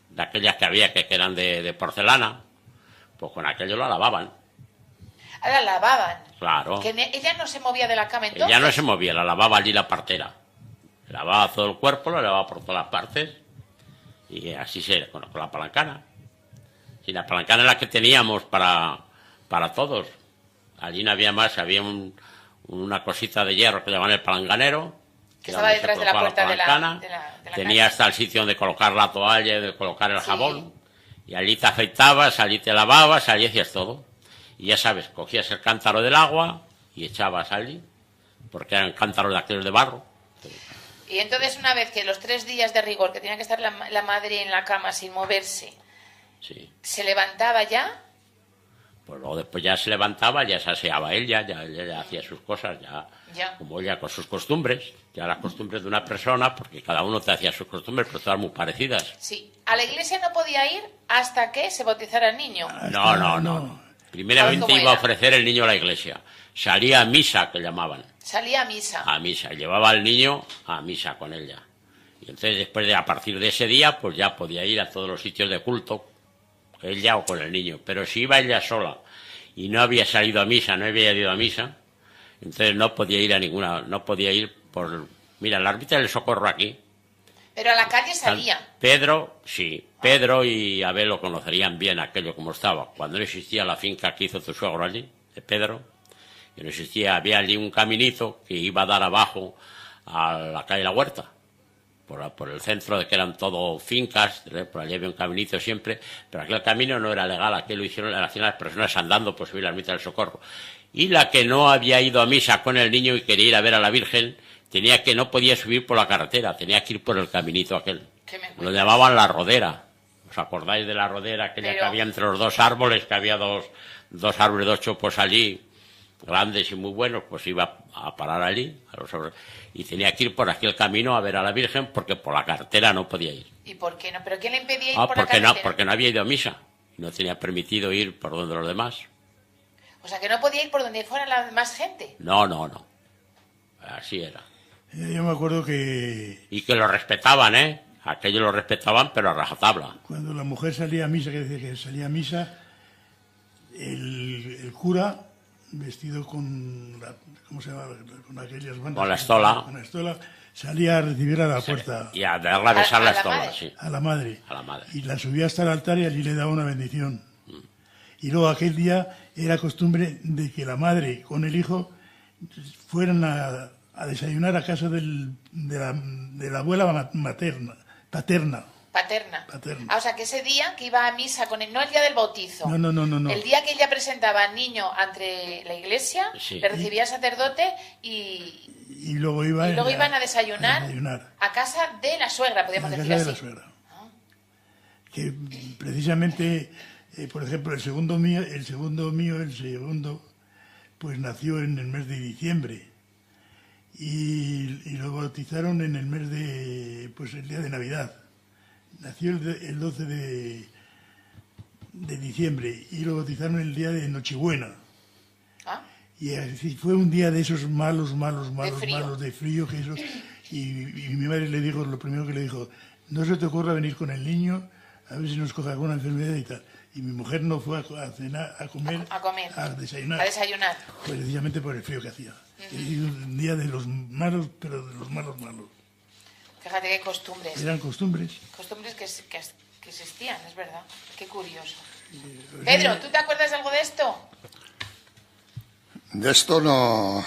de aquellas que había que eran de porcelana, pues con aquello la lavaban, Ahora lavaban. claro. Ella no se movía de la cama entonces. Ella no se movía, la lavaba allí la partera. Lavaba todo el cuerpo, lo lavaba por todas las partes, y así con la palancana. Y la palancana es la que teníamos para todos. Allí no había más, había una cosita de hierro que llamaban el palanganero. Que estaba donde se detrás de la colocaba puerta de la palancana. Tenía casa. hasta el sitio donde colocar la toalla, de colocar el Sí. jabón. Y allí te afeitabas, allí te lavabas, allí hacías todo. Y ya sabes, cogías el cántaro del agua y echabas allí, porque eran cántaros de aquellos de barro. Y entonces una vez que los 3 días de rigor, que tenía que estar la madre en la cama sin moverse, Sí. se levantaba ya... Pues luego después ya se levantaba, ya se aseaba ella, ya hacía sus cosas, Ya. como ella con sus costumbres, ya las costumbres de una persona, porque cada uno te hacía sus costumbres, pero todas muy parecidas. Sí. A la iglesia no podía ir hasta que se bautizara el niño. No. Primeramente ¿Cómo iba a era? ofrecer el niño a la iglesia. Salía a misa, que llamaban. Salía a misa. A misa. Llevaba al niño a misa con ella. Y entonces después a partir de ese día, pues ya podía ir a todos los sitios de culto, ella o con el niño. Pero si iba ella sola y no había salido a misa, no había ido a misa, entonces no podía ir a ninguna, no podía ir por... Mira, la ermita del Socorro aquí. Pero a la calle salía. Pedro, sí. Pedro y Abel lo conocerían bien aquello como estaba. Cuando no existía la finca que hizo tu suegro allí, de Pedro, que no existía, había allí un caminito que iba a dar abajo a la calle La Huerta, por el centro, de que eran todo fincas, por allí había un caminito siempre, pero aquel camino no era legal, aquel lo hicieron las personas andando por subir la ermita del Socorro. Y la que no había ido a misa con el niño y quería ir a ver a la Virgen, no podía subir por la carretera, tenía que ir por el caminito aquel. ¿Qué me Lo cuentas? llamaban la rodera. ¿Os acordáis de la rodera aquella Pero- que había entre los dos árboles, que había dos árboles, 2 chopos allí, grandes y muy buenos? Pues iba a parar allí, y tenía que ir por aquel camino a ver a la Virgen, porque por la carretera no podía ir. ¿Y por qué no? ¿Pero quién le impedía ir por la porque carretera? no había ido a misa, y no tenía permitido ir por donde los demás. O sea, que no podía ir por donde fuera la más gente. No. Así era. Yo me acuerdo que Y que lo respetaban, ¿eh? Aquello lo respetaban, pero a rajatabla. cuando la mujer salía a misa, que decía que salía a misa, el cura, vestido con, ¿cómo se llama? Con aquellas bandas. Con la estola. Con la estola, salía a recibir a la puerta Y a darle a besar A la la estola, madre. sí. a la madre. A la madre. Y la subía hasta el altar y allí le daba una bendición. Y luego aquel día era costumbre de que la madre con el hijo fueran a desayunar a casa de la abuela paterna. Paterna. Paterna. Ah, o sea, que ese día que iba a misa con él, no el día del bautizo. No. El día que ella presentaba al niño ante la iglesia, Sí. le recibía el sacerdote Y luego iban a desayunar a casa de la suegra, a podríamos la decir casa de así. la suegra. Que precisamente, por ejemplo, el segundo, pues nació en el mes de diciembre. Y lo bautizaron en el mes de, pues el día de Navidad. Nació el 12 de diciembre y lo bautizaron el día de Nochebuena. ¿Ah? Y así fue un día de esos malos frío. de frío que eso. Y mi madre le dijo, lo primero que le dijo, no se te ocurra venir con el niño a ver si nos coge alguna enfermedad y tal. Y mi mujer no fue a cenar, a comer, a desayunar. A desayunar. Precisamente por el frío que hacía. Y un día de los malos, pero de los malos. Fíjate qué costumbres. Eran costumbres. Costumbres que existían, es verdad. Qué curioso. Pedro, ¿tú te acuerdas de algo de esto? De esto no...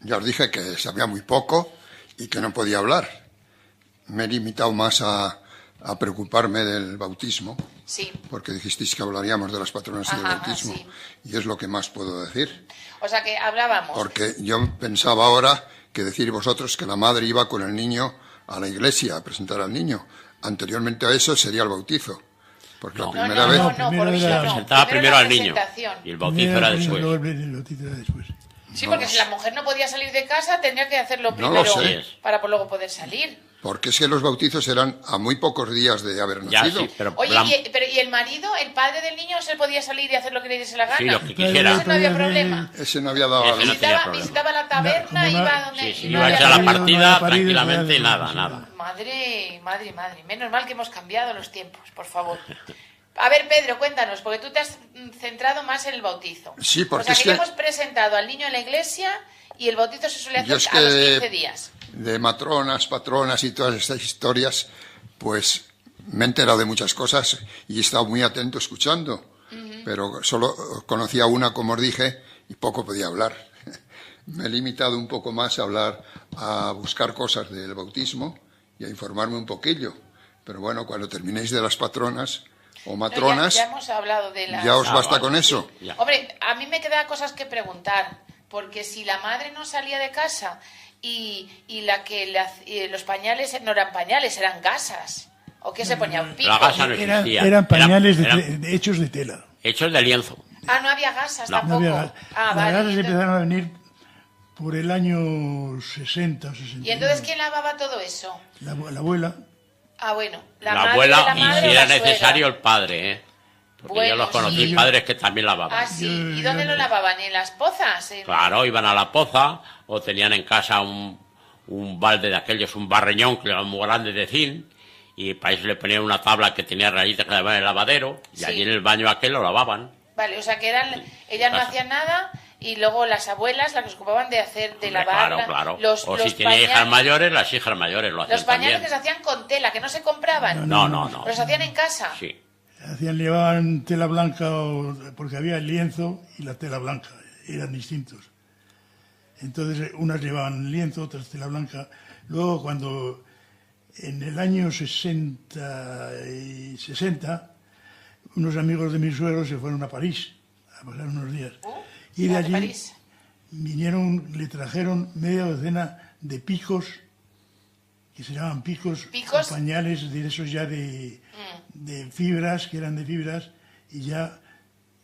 Ya os dije que sabía muy poco y que no podía hablar. Me he limitado más a preocuparme del bautismo, Sí. porque dijisteis que hablaríamos de las patronas y del Ajá, bautismo, sí. y es lo que más puedo decir. O sea, que hablábamos. Porque yo pensaba ahora que decir vosotros que la madre iba con el niño a la iglesia a presentar al niño. Anteriormente a eso sería el bautizo. Porque la primera vez... No, primero por eso era- no. Presentaba primero la al niño. presentación. Y el bautizo era después. Luego el bautizo era después. Sí, porque si la mujer no podía salir de casa, tendría que hacerlo No lo primero sé. para luego poder salir. Porque es que los bautizos eran a muy pocos días de haber Ya, nacido. sí, pero Oye, ¿y el marido, el padre del niño, se podía salir y hacer lo que le diese la gana? sí, lo que Pero quisiera. Ese no había problema. Ese no había dado Ese a no luz. tenía problema. Visitaba la taberna, Como no- iba a donde... Sí, sí, y no iba a había echar la problema. partida parido, tranquilamente y sí, nada, sí. nada. Madre. Menos mal que hemos cambiado los tiempos, por favor. A ver, Pedro, cuéntanos, porque tú te has centrado más en el bautizo. Sí, porque o sea, es que que- ya hemos presentado al niño en la iglesia y el bautizo se suele Yo hacer es a los que 15 días. de matronas, patronas y todas estas historias, pues me he enterado de muchas cosas y he estado muy atento escuchando, pero solo conocía una, como os dije, y poco podía hablar. Me he limitado un poco más a hablar, a buscar cosas del bautismo y a informarme un poquillo. Pero bueno, cuando terminéis de las patronas o No, matronas, ya hemos hablado de las... ya os Ah, basta vale, con sí, eso. ya. Hombre, a mí me quedan cosas que preguntar, porque si la madre no salía de casa y la que los pañales no eran pañales, eran gasas, ¿o qué se ponía? Un pico. La gasa no Eran, existía. eran pañales Eran hechos de tela. hechos de lienzo. Ah, no había gasas No. No tampoco. había gas. Ah, Las vale. gasas y entonces- empezaron a venir por el año 60 o 61. ¿Y entonces quién lavaba todo eso? La abuela. Ah, bueno, La madre abuela, de la y madre si o era la suegra. necesario, el padre, ¿eh? Porque Bueno, yo los conocí sí. padres que también lavaban. Ah, sí. ¿Y Yo- dónde yo- lo lavaban? ¿En las pozas? Claro, iban a la poza o tenían en casa un balde de aquellos, un barreñón que era muy grande de zinc, y para eso le ponían una tabla que tenía rayitas que le daban en el lavadero, y Sí. allí en el baño aquel lo lavaban. Vale, o sea que ellas no Casa. hacían nada y luego las abuelas las que se ocupaban de hacer, de lavar Claro. los, O los si tenía hijas pañales- mayores, las hijas mayores lo hacían Los pañales también. que se hacían con tela, que no se compraban. No. Los hacían en casa. Sí. Llevaban tela blanca porque había el lienzo y la tela blanca. Eran distintos. Entonces, unas llevaban lienzo, otras tela blanca. Luego, cuando en el año 60, unos amigos de mis suegros se fueron a París a pasar unos días. Y de a allí París. le trajeron media docena de picos, que se llamaban picos, ¿Picos? o pañales de esos ya de fibras, que eran de fibras, y ya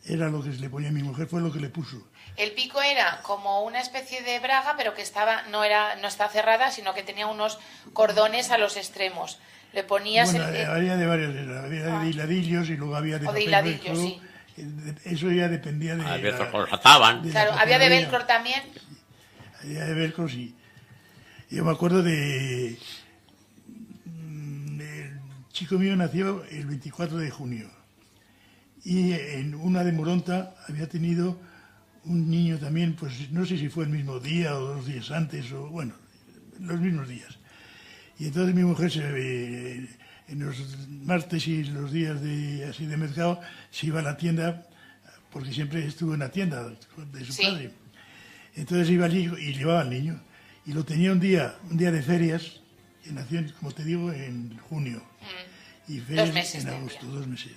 era lo que se le ponía a mi mujer, fue lo que le puso. El pico era como una especie de braga, pero que no está cerrada, sino que tenía unos cordones a los extremos. Le ponías Bueno, había de varias, había de hiladillos y luego había de O de papel hiladillos, velcro. sí. Eso ya dependía de... A veces la- los ataban. de la Claro, había de papelería. velcro también. Había de velcro, sí. Yo me acuerdo el chico mío nació el 24 de junio. Y en una de Moronta había tenido un niño también, pues no sé si fue el mismo día o 2 días antes, o bueno, los mismos días. Y entonces mi mujer en los martes y los días así de mercado se iba a la tienda, porque siempre estuvo en la tienda de su Sí. padre. Entonces iba allí y llevaba al niño. Y lo tenía un día de ferias, que nació, como te digo, en junio. Y ferias 2 meses en tendría. agosto, 2 meses.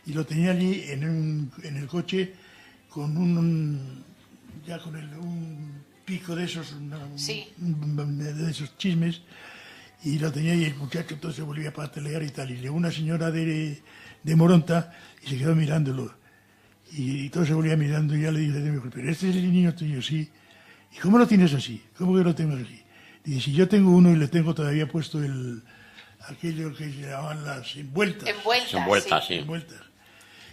Y lo tenía allí en el coche con un pico de esos, Sí. de esos chismes, y lo tenía y el muchacho todo se volvía a patalear y tal. Y llegó una señora de Moronta y se quedó mirándolo. Y todo se volvía mirando y ya le dije, pero este es el niño tuyo, sí. ¿Y cómo lo tienes así? ¿Cómo que lo tengo así? Dice, si yo tengo uno y le tengo todavía puesto aquello que se llamaban las envueltas. Envueltas, sí. Envueltas.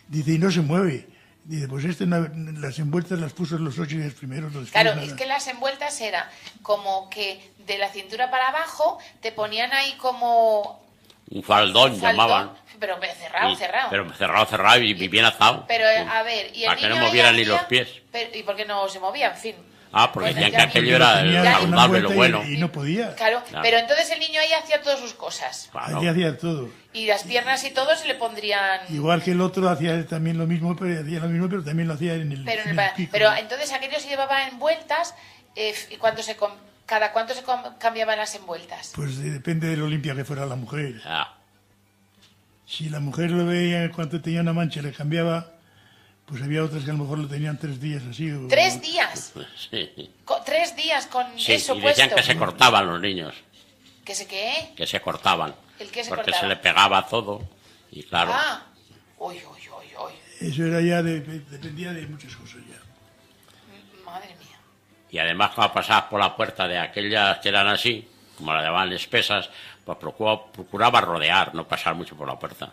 Dice, y no se mueve. Dice, pues las envueltas las puso en los 8 días primeros. Claro, es que las envueltas era como que de la cintura para abajo te ponían ahí como Un faldón llamaban. pero cerrado, Sí, cerrado. Pero cerrado y bien atado. Pero, Sí. a ver, y el Para que no niño ahí movieran ni hacía- los pies. ¿Y por qué no se movía? En fin. Ah, porque Bueno, decían que ya aquello vi- era el Tenía una saludable, lo vuelta bueno. y no podía. Claro, Claro. pero entonces el niño ahí hacía todas sus cosas. Claro. Allí hacía todo. Y las piernas y todo se le pondrían... Igual que el otro hacía también lo mismo, pero también lo hacía en el, Pero, en el pico. pero entonces aquello se llevaba envueltas y cada cuánto se cambiaban las envueltas. Pues depende de lo limpia que fuera la mujer. Ah, Si la mujer lo veía cuando tenía una mancha le cambiaba, pues había otras que a lo mejor lo tenían 3 días así. 3 días. sí. 3 días con Sí, eso y decían puesto. que se cortaban los niños. ¿Que se qué? Que se cortaban. ¿El qué se porque cortaba? se le pegaba todo. Y claro. Ah, uy, uy, uy, uy. Eso era ya, dependía de muchas cosas ya. Madre mía. Y además cuando pasabas por la puerta de aquellas que eran así, como la llamaban espesas, pues procuraba rodear, no pasar mucho por la puerta.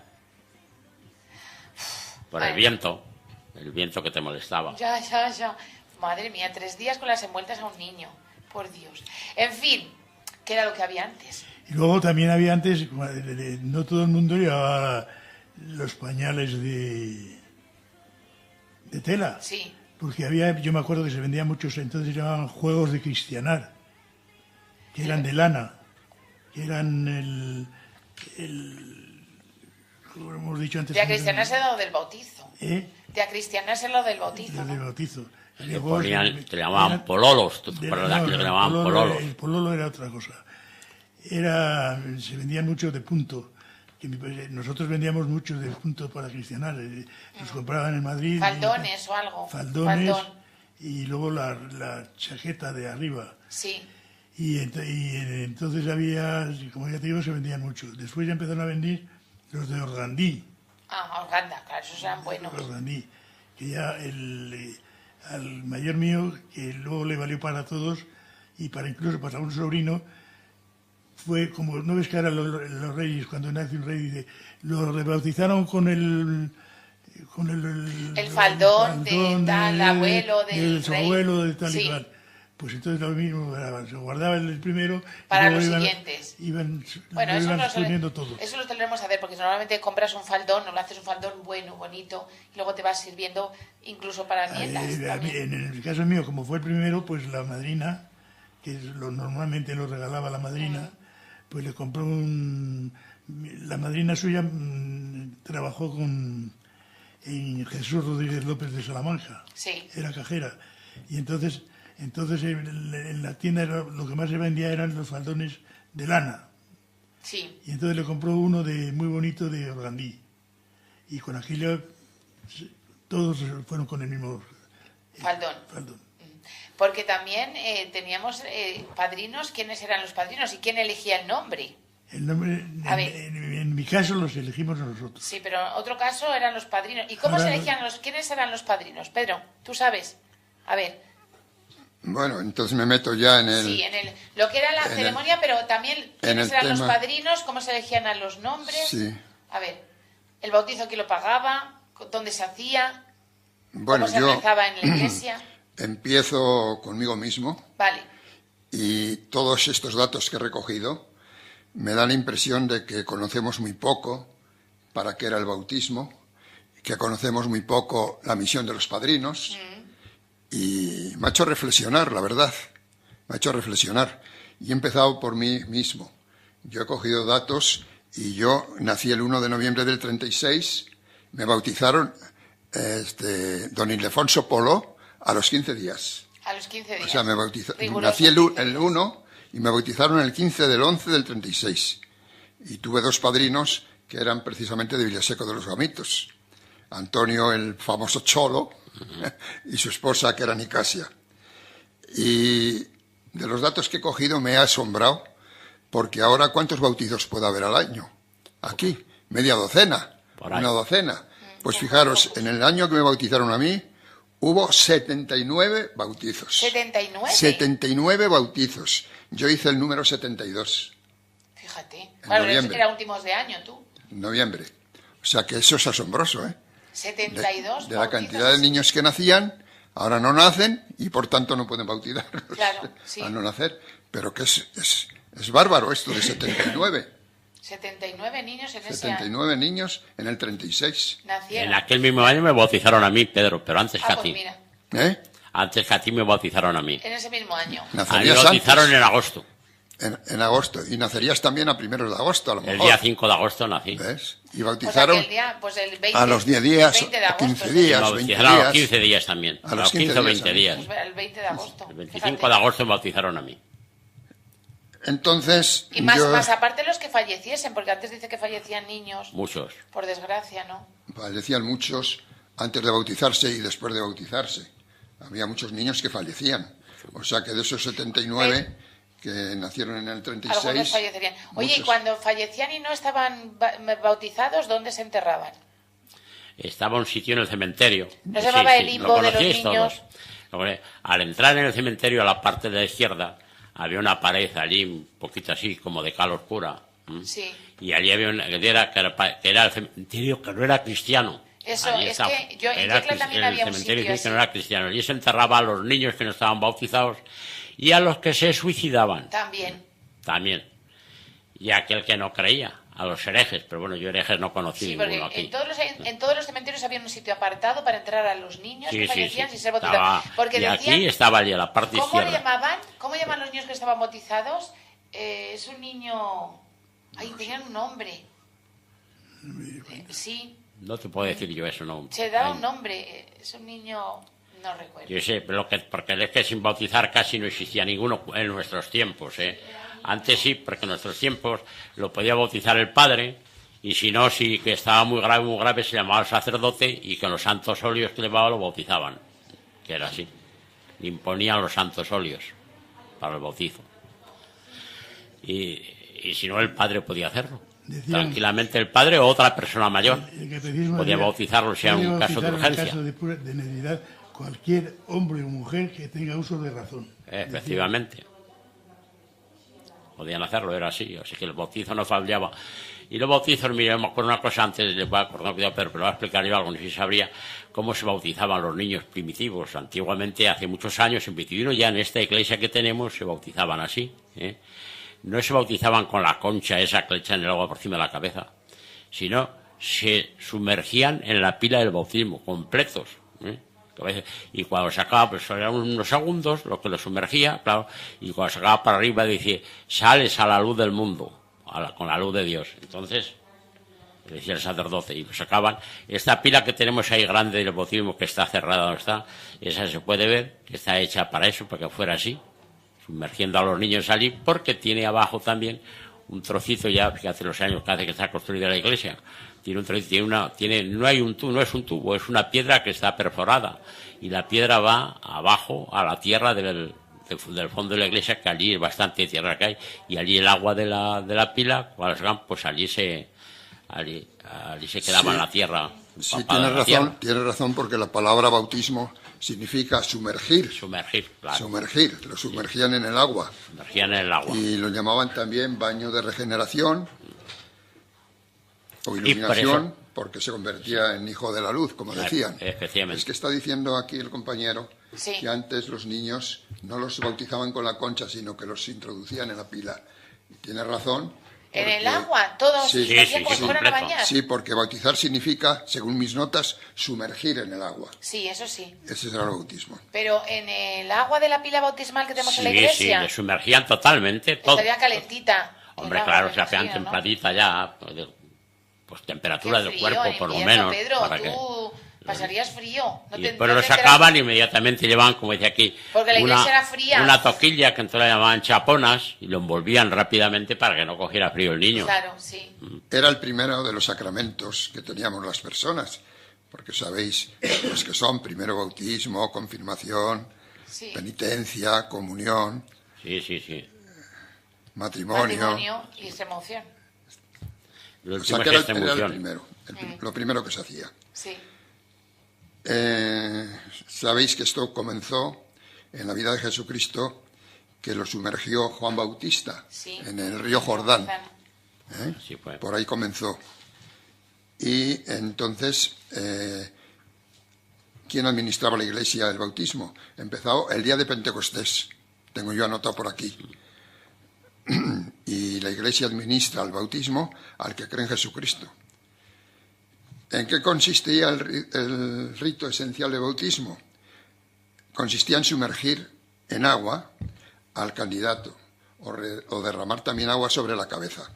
Por el viento que te molestaba. Ya. Madre mía, 3 días con las envueltas a un niño. Por Dios. En fin, ¿qué era lo que había antes? Y luego también había antes, no todo el mundo llevaba los pañales de tela. Sí. Porque yo me acuerdo que se vendían muchos, entonces llamaban juegos de cristianar, que eran de lana, que eran como hemos dicho antes. De acristianarse lo del bautizo. De acristianarse lo del bautizo. Lo del bautizo. Te llamaban pololos, pololos. El pololo era otra cosa. Se vendían muchos de punto. Nosotros vendíamos muchos de punto para cristianar. Los compraban en Madrid. Faldones o algo. Faldones. Y luego la chaqueta de arriba. Sí. Y entonces había, como ya te digo, se vendían muchos. Después ya empezaron a vender los de organdí. Organda, claro, esos eran buenos. Organdí. Que ya al mayor mío, que luego le valió para todos y incluso para un sobrino, fue como, ¿no ves que ahora los reyes, cuando nace un rey, dice, lo rebautizaron con el faldón de tal abuelo, del su rey. abuelo, de tal Sí. y cual? Pues entonces lo mismo, se guardaba el primero para y los luego siguientes. Bueno, eso lo tendremos a hacer, porque normalmente compras un faldón, o lo haces un faldón bueno, bonito, y luego te vas sirviendo incluso para nietas. En el caso mío, como fue el primero, pues la madrina, que normalmente lo regalaba la madrina, pues le compró la madrina suya trabajó en Jesús Rodríguez López de Salamanca. Sí. Era cajera. Y entonces en la tienda lo que más se vendía eran los faldones de lana. Sí. Y entonces le compró uno muy bonito de organdí. Y con aquello todos fueron con el mismo faldón. Porque también teníamos padrinos. ¿Quiénes eran los padrinos y quién elegía el nombre? El nombre, en mi caso, los elegimos nosotros. Sí, pero en otro caso eran los padrinos. ¿Y cómo se elegían quiénes eran los padrinos? Pedro, ¿tú sabes? A ver. Bueno, entonces me meto ya en Sí, lo que era la ceremonia, pero también quiénes eran los padrinos, cómo se elegían a los nombres. Sí. A ver, ¿el bautizo quién lo pagaba? ¿Dónde se hacía? Bueno, ¿Cómo se rezaba en la iglesia? Empiezo conmigo mismo. Vale. Y todos estos datos que he recogido me da la impresión de que conocemos muy poco para qué era el bautismo, que conocemos muy poco la misión de los padrinos. Y me ha hecho reflexionar, la verdad. Me ha hecho reflexionar. Y he empezado por mí mismo. Yo he cogido datos y yo nací el 1 de noviembre del 36. Me bautizaron don Ildefonso Polo a los 15 días. A los 15 días. O sea, nací el 1 y me bautizaron el 15 del 11 del 36. Y tuve 2 padrinos que eran precisamente de Villaseco de los Gamitos. Antonio, el famoso Cholo, y su esposa, que era Nicasia. Y de los datos que he cogido me ha asombrado, porque ahora ¿cuántos bautizos puede haber al año? Aquí, media docena, una docena. Pues fijaros, en el año que me bautizaron a mí, hubo 79 bautizos. ¿79? 79 bautizos. Yo hice el número 72. Fíjate. Claro, era últimos de año, tú. En noviembre. O sea que eso es asombroso, ¿eh? 72 de la cantidad de niños que nacían, ahora no nacen y por tanto no pueden bautizarlos. Claro, sí. Al no nacer. Pero que es bárbaro esto de 79. 79 niños en ese 79 niños en el 36. Nacieron. En aquel mismo año me bautizaron a mí, Pedro, pero antes que a ti. Pues mira. Antes que a ti me bautizaron a mí. En ese mismo año. A mí me bautizaron antes. En agosto. En agosto. Y nacerías también a primeros de agosto, a lo mejor. El día 5 de agosto nací. ¿Ves? Y bautizaron el día, a los 10 días, 20 de agosto, 15 días, 20 días. A los 15 días también. A los 15 o 20 días. Pues el 20 de agosto. El 25 de agosto me bautizaron a mí. Entonces. Y más aparte los que falleciesen, porque antes dice que fallecían niños. Muchos. Por desgracia, ¿no? Fallecían muchos antes de bautizarse y después de bautizarse. Había muchos niños que fallecían. O sea que de esos 79 que nacieron en el 36... Algunos fallecerían. Oye, muchos. ¿y cuando fallecían y no estaban bautizados, dónde se enterraban? Estaba un sitio en el cementerio. ¿No se llamaba el limbo de los niños? Todos. Al entrar en el cementerio, a la parte de la izquierda, había una pared allí, un poquito así, como de cal oscura. Sí. Y allí había una que era el cementerio que no era cristiano. Eso, Allí es estaba. que yo en Era Yecla también el había un cementerio sitio que así. no era cristiano. Allí se enterraba a los niños que no estaban bautizados y a los que se suicidaban. También. Y a aquel que no creía, a los herejes. Pero bueno, yo herejes no conocí Sí, ninguno porque aquí. en todos los cementerios había un sitio apartado para enterrar a los niños que fallecían sin ser bautizados. Estaba, Porque y decían, aquí estaba allí a la parte ¿cómo izquierda. le llamaban? ¿Cómo llaman los niños que estaban bautizados? Es un niño... Ay, tenían un nombre. Sí, No te puedo decir yo eso, no. se daba Ay, un nombre. Es un niño... No recuerdo. Yo sé, pero porque es que sin bautizar casi no existía ninguno en nuestros tiempos, ¿eh? Antes sí, porque en nuestros tiempos lo podía bautizar el padre, y si no, si que estaba muy grave, se llamaba el sacerdote, y con los santos óleos que llevaba lo bautizaban, que era así. Le imponían los santos óleos para el bautizo. Y si no, el padre podía hacerlo. Tranquilamente el padre o otra persona mayor podía bautizarlo si era un caso de urgencia. En caso de necesidad, cualquier hombre o mujer que tenga uso de razón. Efectivamente. Podían hacerlo, era así. Así que el bautizo no fallaba. Y los bautizos, mire, me acuerdo una cosa antes, les voy a acordar, pero lo voy a explicar yo algo, no sé si sabría cómo se bautizaban los niños primitivos. Antiguamente, hace muchos años, en Vitivino, ya en esta iglesia que tenemos, se bautizaban así, ¿eh? No se bautizaban con la concha esa que le echan el agua por encima de la cabeza, sino se sumergían en la pila del bautismo, completos, ¿eh? Y cuando sacaba, pues eran unos segundos lo que lo sumergía, claro, y cuando sacaba para arriba dice, sales a la luz del mundo, con la luz de Dios. Entonces, decía el sacerdote, y lo sacaban. Esta pila que tenemos ahí grande del bautismo, que está cerrada, no está, esa se puede ver, que está hecha para eso, para que fuera así, sumergiendo a los niños allí, porque tiene abajo también un trocito, ya fíjate los años que hace que está construida la iglesia, tiene un trocito, no hay un tubo, no es un tubo, es una piedra que está perforada, y la piedra va abajo a la tierra del fondo de la iglesia, que allí es bastante tierra que hay, y allí el agua de la pila, pues allí se quedaba en la tierra. Sí, tienes razón, porque la palabra bautismo significa sumergir. Sumergir, claro. Sumergir, lo sumergían en el agua. Sumergían en el agua. Y lo llamaban también baño de regeneración o iluminación, porque se convertía en hijo de la luz, como decían. Efectivamente. Es que está diciendo aquí el compañero Sí. que antes los niños no los bautizaban con la concha, sino que los introducían en la pila. Y tiene razón. En el agua, todos Sí, hacían como si fueran a bañar. Sí, porque bautizar significa, según mis notas, sumergir en el agua. Sí, eso sí. Ese era el bautismo. Pero en el agua de la pila bautismal que tenemos en la iglesia, Sí, le sumergían totalmente todo. estaría calentita. Hombre, el agua, claro, me se hacían imagino, ¿no? templadita ya, pues temperatura Qué del frío, cuerpo, en por lo invierno, menos. Pedro, para que... tú pasarías frío. Pero lo sacaban y inmediatamente llevaban, como dice aquí, porque la iglesia era fría. una toquilla que entonces la llamaban chaponas y lo envolvían rápidamente para que no cogiera frío el niño. Claro, sí. Era el primero de los sacramentos que teníamos las personas, porque sabéis los que son primero bautismo, confirmación, Sí. penitencia, comunión, Sí. matrimonio. Y extremaunción. Lo O último sea que es era extremaunción. el primero, lo primero que se hacía. Sí. Sabéis que esto comenzó en la vida de Jesucristo, que lo sumergió Juan Bautista Sí. en el río Jordán. ¿eh? Así fue. Por ahí comenzó. Y entonces, ¿quién administraba la iglesia el bautismo? Empezó el día de Pentecostés, tengo yo anotado por aquí. Y la iglesia administra el bautismo al que cree en Jesucristo. ¿En qué consistía el rito esencial de bautismo? Consistía en sumergir en agua al candidato o derramar también agua sobre la cabeza,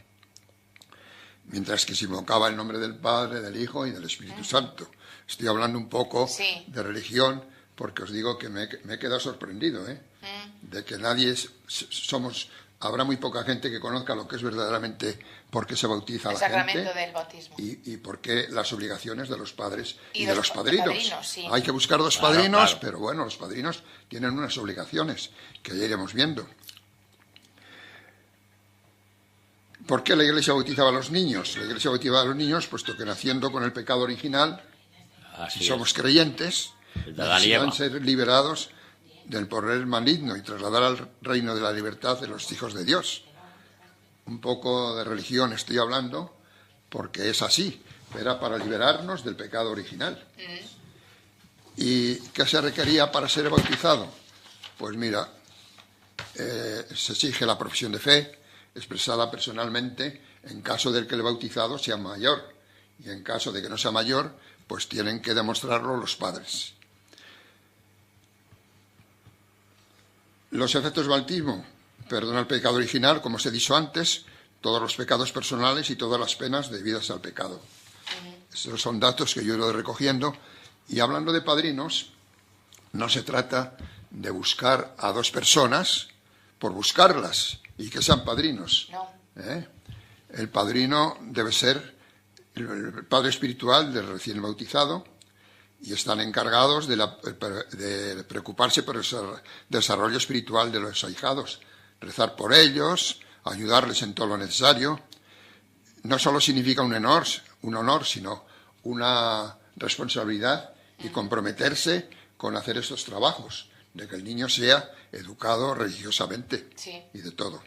mientras que se invocaba el nombre del Padre, del Hijo y del Espíritu Santo. Estoy hablando un poco de religión porque os digo que me he quedado sorprendido, de que habrá muy poca gente que conozca lo que es verdaderamente por qué se bautiza a la gente. El sacramento del bautismo. Y por qué las obligaciones de los padres y de los padrinos. Sí. Hay que buscar dos padrinos, claro. pero bueno, los padrinos tienen unas obligaciones que ya iremos viendo. ¿Por qué la Iglesia bautizaba a los niños? La Iglesia bautizaba a los niños puesto que naciendo con el pecado original, Así si es. somos creyentes, El de Adán y Eva. necesitan ser liberados del poder maligno y trasladar al reino de la libertad de los hijos de Dios. Un poco de religión estoy hablando porque es así, era para liberarnos del pecado original. ¿Y qué se requería para ser bautizado? Pues mira, se exige la profesión de fe, expresada personalmente en caso del que el bautizado sea mayor, y en caso de que no sea mayor, pues tienen que demostrarlo los padres. Los efectos del bautismo: perdona el pecado original, como os he dicho antes, todos los pecados personales y todas las penas debidas al pecado. Esos son datos que yo he ido recogiendo. Y hablando de padrinos, no se trata de buscar a dos personas por buscarlas y que sean padrinos. No. El padrino debe ser el padre espiritual del recién bautizado, y están encargados de preocuparse por el desarrollo espiritual de los ahijados, rezar por ellos, ayudarles en todo lo necesario. No solo significa un honor, sino una responsabilidad y comprometerse con hacer estos trabajos, de que el niño sea educado religiosamente. Sí. Y de todo.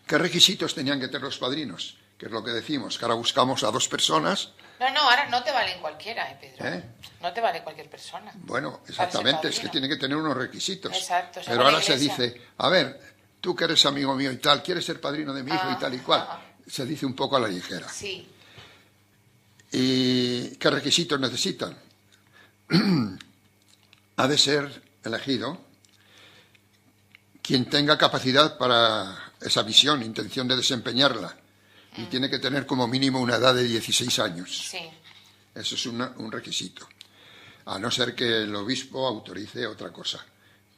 ¿Qué requisitos tenían que tener los padrinos? Que es lo que decimos, que ahora buscamos a dos personas. No, ahora no te valen cualquiera, Pedro. No te vale cualquier persona. Bueno, exactamente, es que tiene que tener unos requisitos. Exacto. Pero ahora se dice, a ver, tú que eres amigo mío y tal, ¿quieres ser padrino de mi hijo y tal y cual? Se dice un poco a la ligera. Sí. ¿Y qué requisitos necesitan? Ha de ser elegido quien tenga capacidad para esa visión, intención de desempeñarla. Y tiene que tener como mínimo una edad de 16 años. Sí. Eso es un requisito. A no ser que el obispo autorice otra cosa.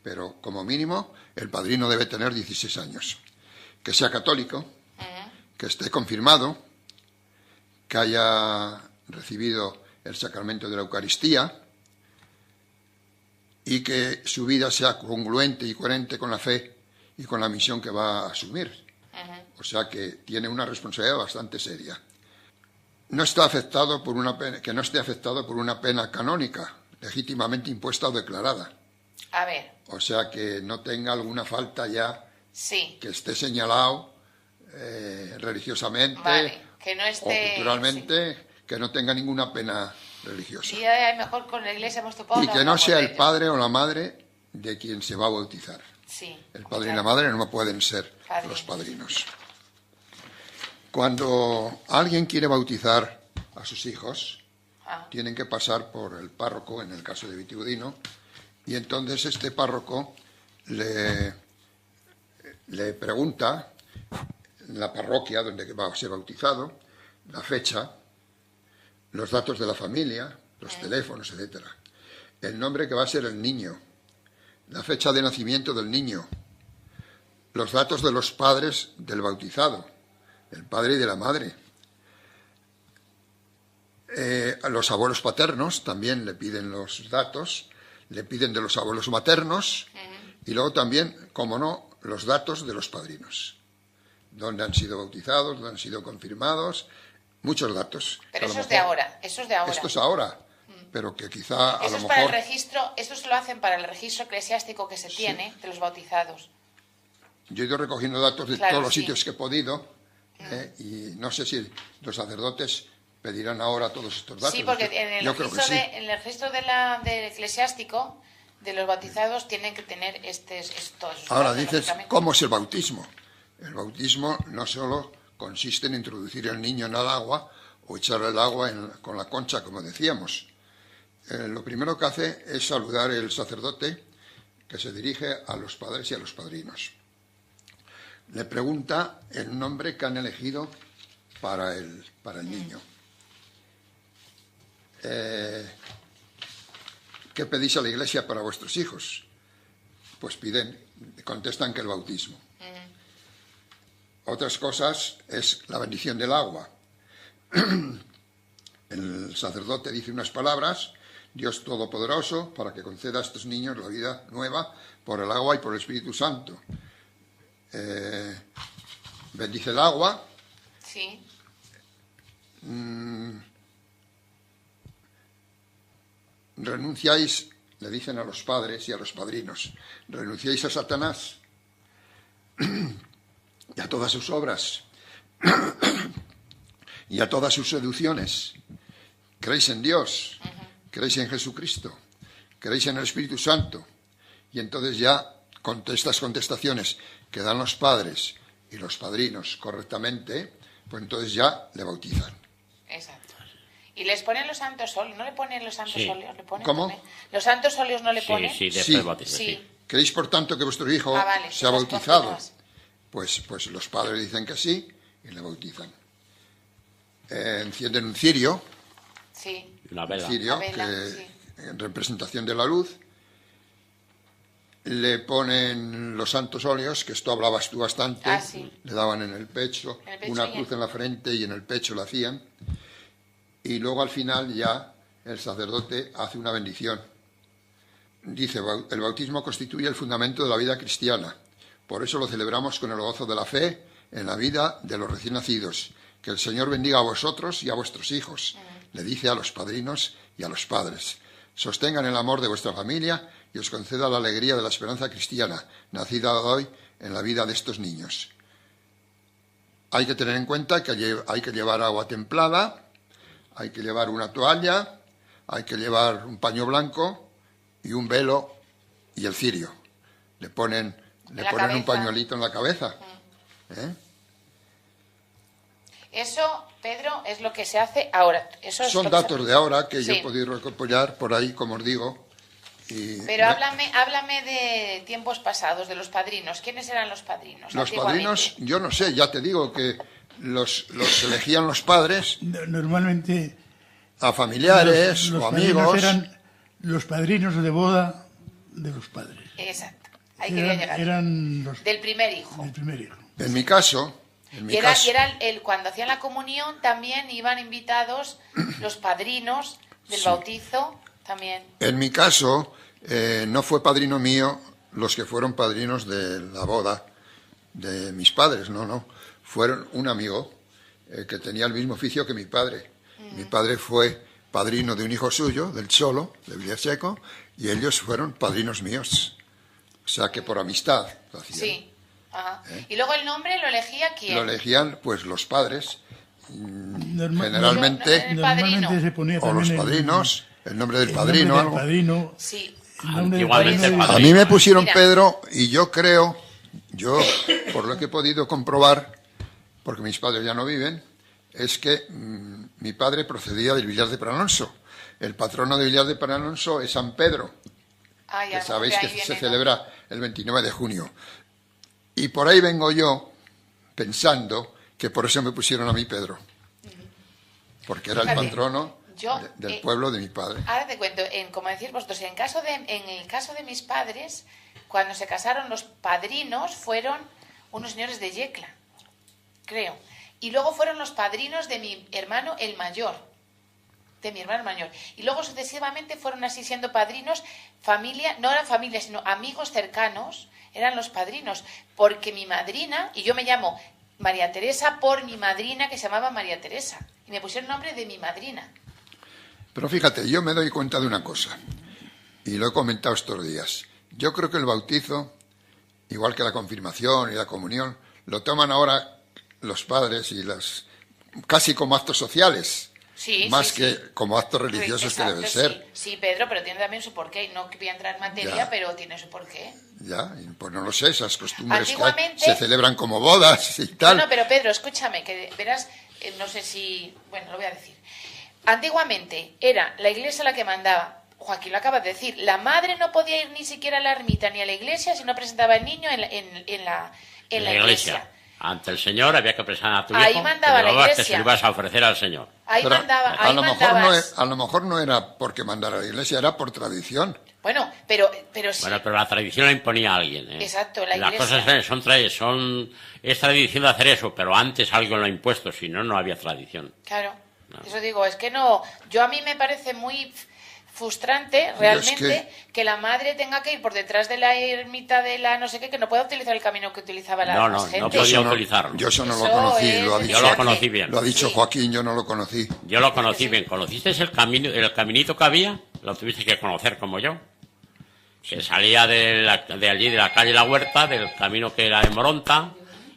Pero como mínimo el padrino debe tener 16 años. Que sea católico, que esté confirmado, que haya recibido el sacramento de la Eucaristía y que su vida sea congruente y coherente con la fe y con la misión que va a asumir. O sea que tiene una responsabilidad bastante seria. No está afectado por una pena, que no esté afectado por una pena canónica, legítimamente impuesta o declarada. A ver. O sea que no tenga alguna falta ya Sí. que esté señalado religiosamente, Vale. Que no o esté... culturalmente, sí. Que no tenga ninguna pena religiosa. Y mejor con la iglesia hemos topado. Y que no sea el padre o la madre de quien se va a bautizar. Sí. El padre y la madre no pueden ser los padrinos. Cuando alguien quiere bautizar a sus hijos, tienen que pasar por el párroco, en el caso de Vitigudino, y entonces este párroco le pregunta la parroquia donde va a ser bautizado, la fecha, los datos de la familia, los teléfonos, etcétera, el nombre que va a ser el niño, la fecha de nacimiento del niño, los datos de los padres del bautizado, el padre y de la madre. A los abuelos paternos también le piden los datos, le piden de los abuelos maternos y luego también, como no, los datos de los padrinos. Dónde han sido bautizados, dónde han sido confirmados, muchos datos. Pero eso es de ahora, eso es de ahora. Esto es ahora, pero que quizá a eso lo es mejor... para el registro, eso se lo hacen para el registro eclesiástico que se tiene de los bautizados. Yo he ido recogiendo datos de Claro, todos los sí. sitios que he podido, y no sé si los sacerdotes pedirán ahora todos estos datos. Sí, porque en el Yo creo que registro, sí. en el registro del eclesiástico de los bautizados tienen que tener todos esos Ahora datos, dices, lógicamente. ¿cómo es el bautismo? El bautismo no solo consiste en introducir al niño en el agua o echarle el agua con la concha, como decíamos. Lo primero que hace es saludar el sacerdote, que se dirige a los padres y a los padrinos. Le pregunta el nombre que han elegido para el niño. ¿Qué pedís a la iglesia para vuestros hijos? Pues contestan que el bautismo. Otras cosas es la bendición del agua. El sacerdote dice unas palabras: Dios Todopoderoso, para que conceda a estos niños la vida nueva por el agua y por el Espíritu Santo. Bendice el agua. Sí. Renunciáis le dicen a los padres y a los padrinos: renunciéis a Satanás y a todas sus obras y a todas sus seducciones. Creéis en Dios, creéis en Jesucristo, creéis en el Espíritu Santo. Y entonces ya, con estas contestaciones que dan los padres y los padrinos correctamente, pues entonces ya le bautizan. Exacto. ¿Y les ponen los santos óleos? ¿No le ponen los santos óleos? ¿Le ponen ¿Cómo? también? ¿Los santos óleos no le ponen? Sí, después Sí. bautizo, sí. ¿Creéis, por tanto, que vuestro hijo Vale, se ha pues bautizado? continúas. Pues los padres dicen que sí y le bautizan. Encienden un cirio, Sí. Una vela. cirio La vela, que, sí. en representación de la luz. Le ponen los santos óleos, que esto hablabas tú bastante. Ah, sí. Le daban en el pecho, En el pecho una y cruz en la frente y en el pecho la hacían. Y luego al final ya el sacerdote hace una bendición. Dice: el bautismo constituye el fundamento de la vida cristiana. Por eso lo celebramos con el gozo de la fe en la vida de los recién nacidos. Que el Señor bendiga a vosotros y a vuestros hijos, le dice a los padrinos y a los padres. Sostengan el amor de vuestra familia y os conceda la alegría de la esperanza cristiana, nacida hoy en la vida de estos niños. Hay que tener en cuenta que hay que llevar agua templada, hay que llevar una toalla, hay que llevar un paño blanco y un velo y el cirio. Le ponen un cabeza. pañuelito en la cabeza. Eso, Pedro, es lo que se hace ahora. Eso es Son lo que se datos hace. de ahora que yo Sí. he podido recopilar por ahí, como os digo. Pero háblame de tiempos pasados, de los padrinos. ¿Quiénes eran los padrinos? Los antiguamente? padrinos, yo no sé, ya te digo que los elegían los padres Normalmente a familiares los o padrinos amigos. eran los padrinos de boda de los padres. Exacto. Ahí quería llegar. Eran los Del primer hijo. del primer hijo. En mi caso, Y era cuando hacían la comunión también iban invitados los padrinos del bautizo también. en mi caso no fue padrino mío los que fueron padrinos de la boda de mis padres, no. Fueron un amigo que tenía el mismo oficio que mi padre. Mi padre fue padrino de un hijo suyo, del Cholo, de Villaseco, y ellos fueron padrinos míos. O sea que por amistad lo hacían. Sí. Ajá. Y luego el nombre lo elegía quién. Lo elegían pues los padres, Generalmente- el Normalmente padrino. se ponía o también los padrinos, el nombre del el padrino. nombre del algo. padrino, Sí. el nombre del Antiguamente el padrino. padrino. A mí me pusieron Mira. Pedro y yo creo, por lo que he podido comprobar, porque mis padres ya no viven, es que mi padre procedía del Villar de Pranonso. El patrono de Villar de Pranonso es San Pedro, Ah, ya, que sabéis de que ahí viene, se ¿no? celebra el 29 de junio. Y por ahí vengo yo pensando que por eso me pusieron a mí Pedro, porque era el Fíjate, patrono yo, del pueblo de mi padre. Ahora te cuento, como decís vosotros, en el caso de mis padres, cuando se casaron los padrinos fueron unos señores de Yecla, creo. Y luego fueron los padrinos de mi hermano el mayor. Y luego sucesivamente fueron así siendo padrinos, familia, no eran familia, sino amigos cercanos, eran los padrinos. Porque mi madrina, y yo me llamo María Teresa por mi madrina que se llamaba María Teresa. Y me pusieron nombre de mi madrina. Pero fíjate, yo me doy cuenta de una cosa, y lo he comentado estos días. Yo creo que el bautizo, igual que la confirmación y la comunión, lo toman ahora los padres y casi como actos sociales, Sí, más sí, que sí. como actos religiosos que Exacto, deben ser. Sí, Pedro, pero tiene también su porqué. No voy a entrar en materia, Ya. pero tiene su porqué. Ya, y pues no lo sé, esas costumbres que hay, Antiguamente- se celebran como bodas y tal. No, pero Pedro, escúchame, que verás, no sé si... Bueno, lo voy a decir. Antiguamente era la iglesia la que mandaba. Joaquín lo acaba de decir. La madre no podía ir ni siquiera a la ermita ni a la iglesia si no presentaba el niño en la iglesia. Ante el Señor había que presentar a tu Ahí hijo, mandaba que la llevabas que iglesia. se lo ibas a ofrecer al Señor. Ahí Pero mandaba, a ahí lo mejor mandabas. a lo mejor no era porque mandara a la iglesia, era por tradición. Bueno, pero sí. Bueno, pero la tradición la imponía a alguien. ¿eh? Exacto, la Las iglesia. cosas es tradición de hacer eso, pero antes alguien lo ha impuesto, si no, no había tradición. Claro, eso digo, es que no, yo a mí me parece muy frustrante realmente que la madre tenga que ir por detrás de la ermita de la no sé qué, que no pueda utilizar el camino que utilizaba la No, demás no gente. podía Yo utilizarlo. Yo eso no lo Eso conocí, es lo ha Yo dicho, lo conocí bien. lo ha dicho Sí. Joaquín, yo no lo conocí. Yo lo conocí bien. ¿Conociste el caminito que había? Lo tuviste que conocer como yo. que salía de allí, de la calle La Huerta, del camino que era de Moronta,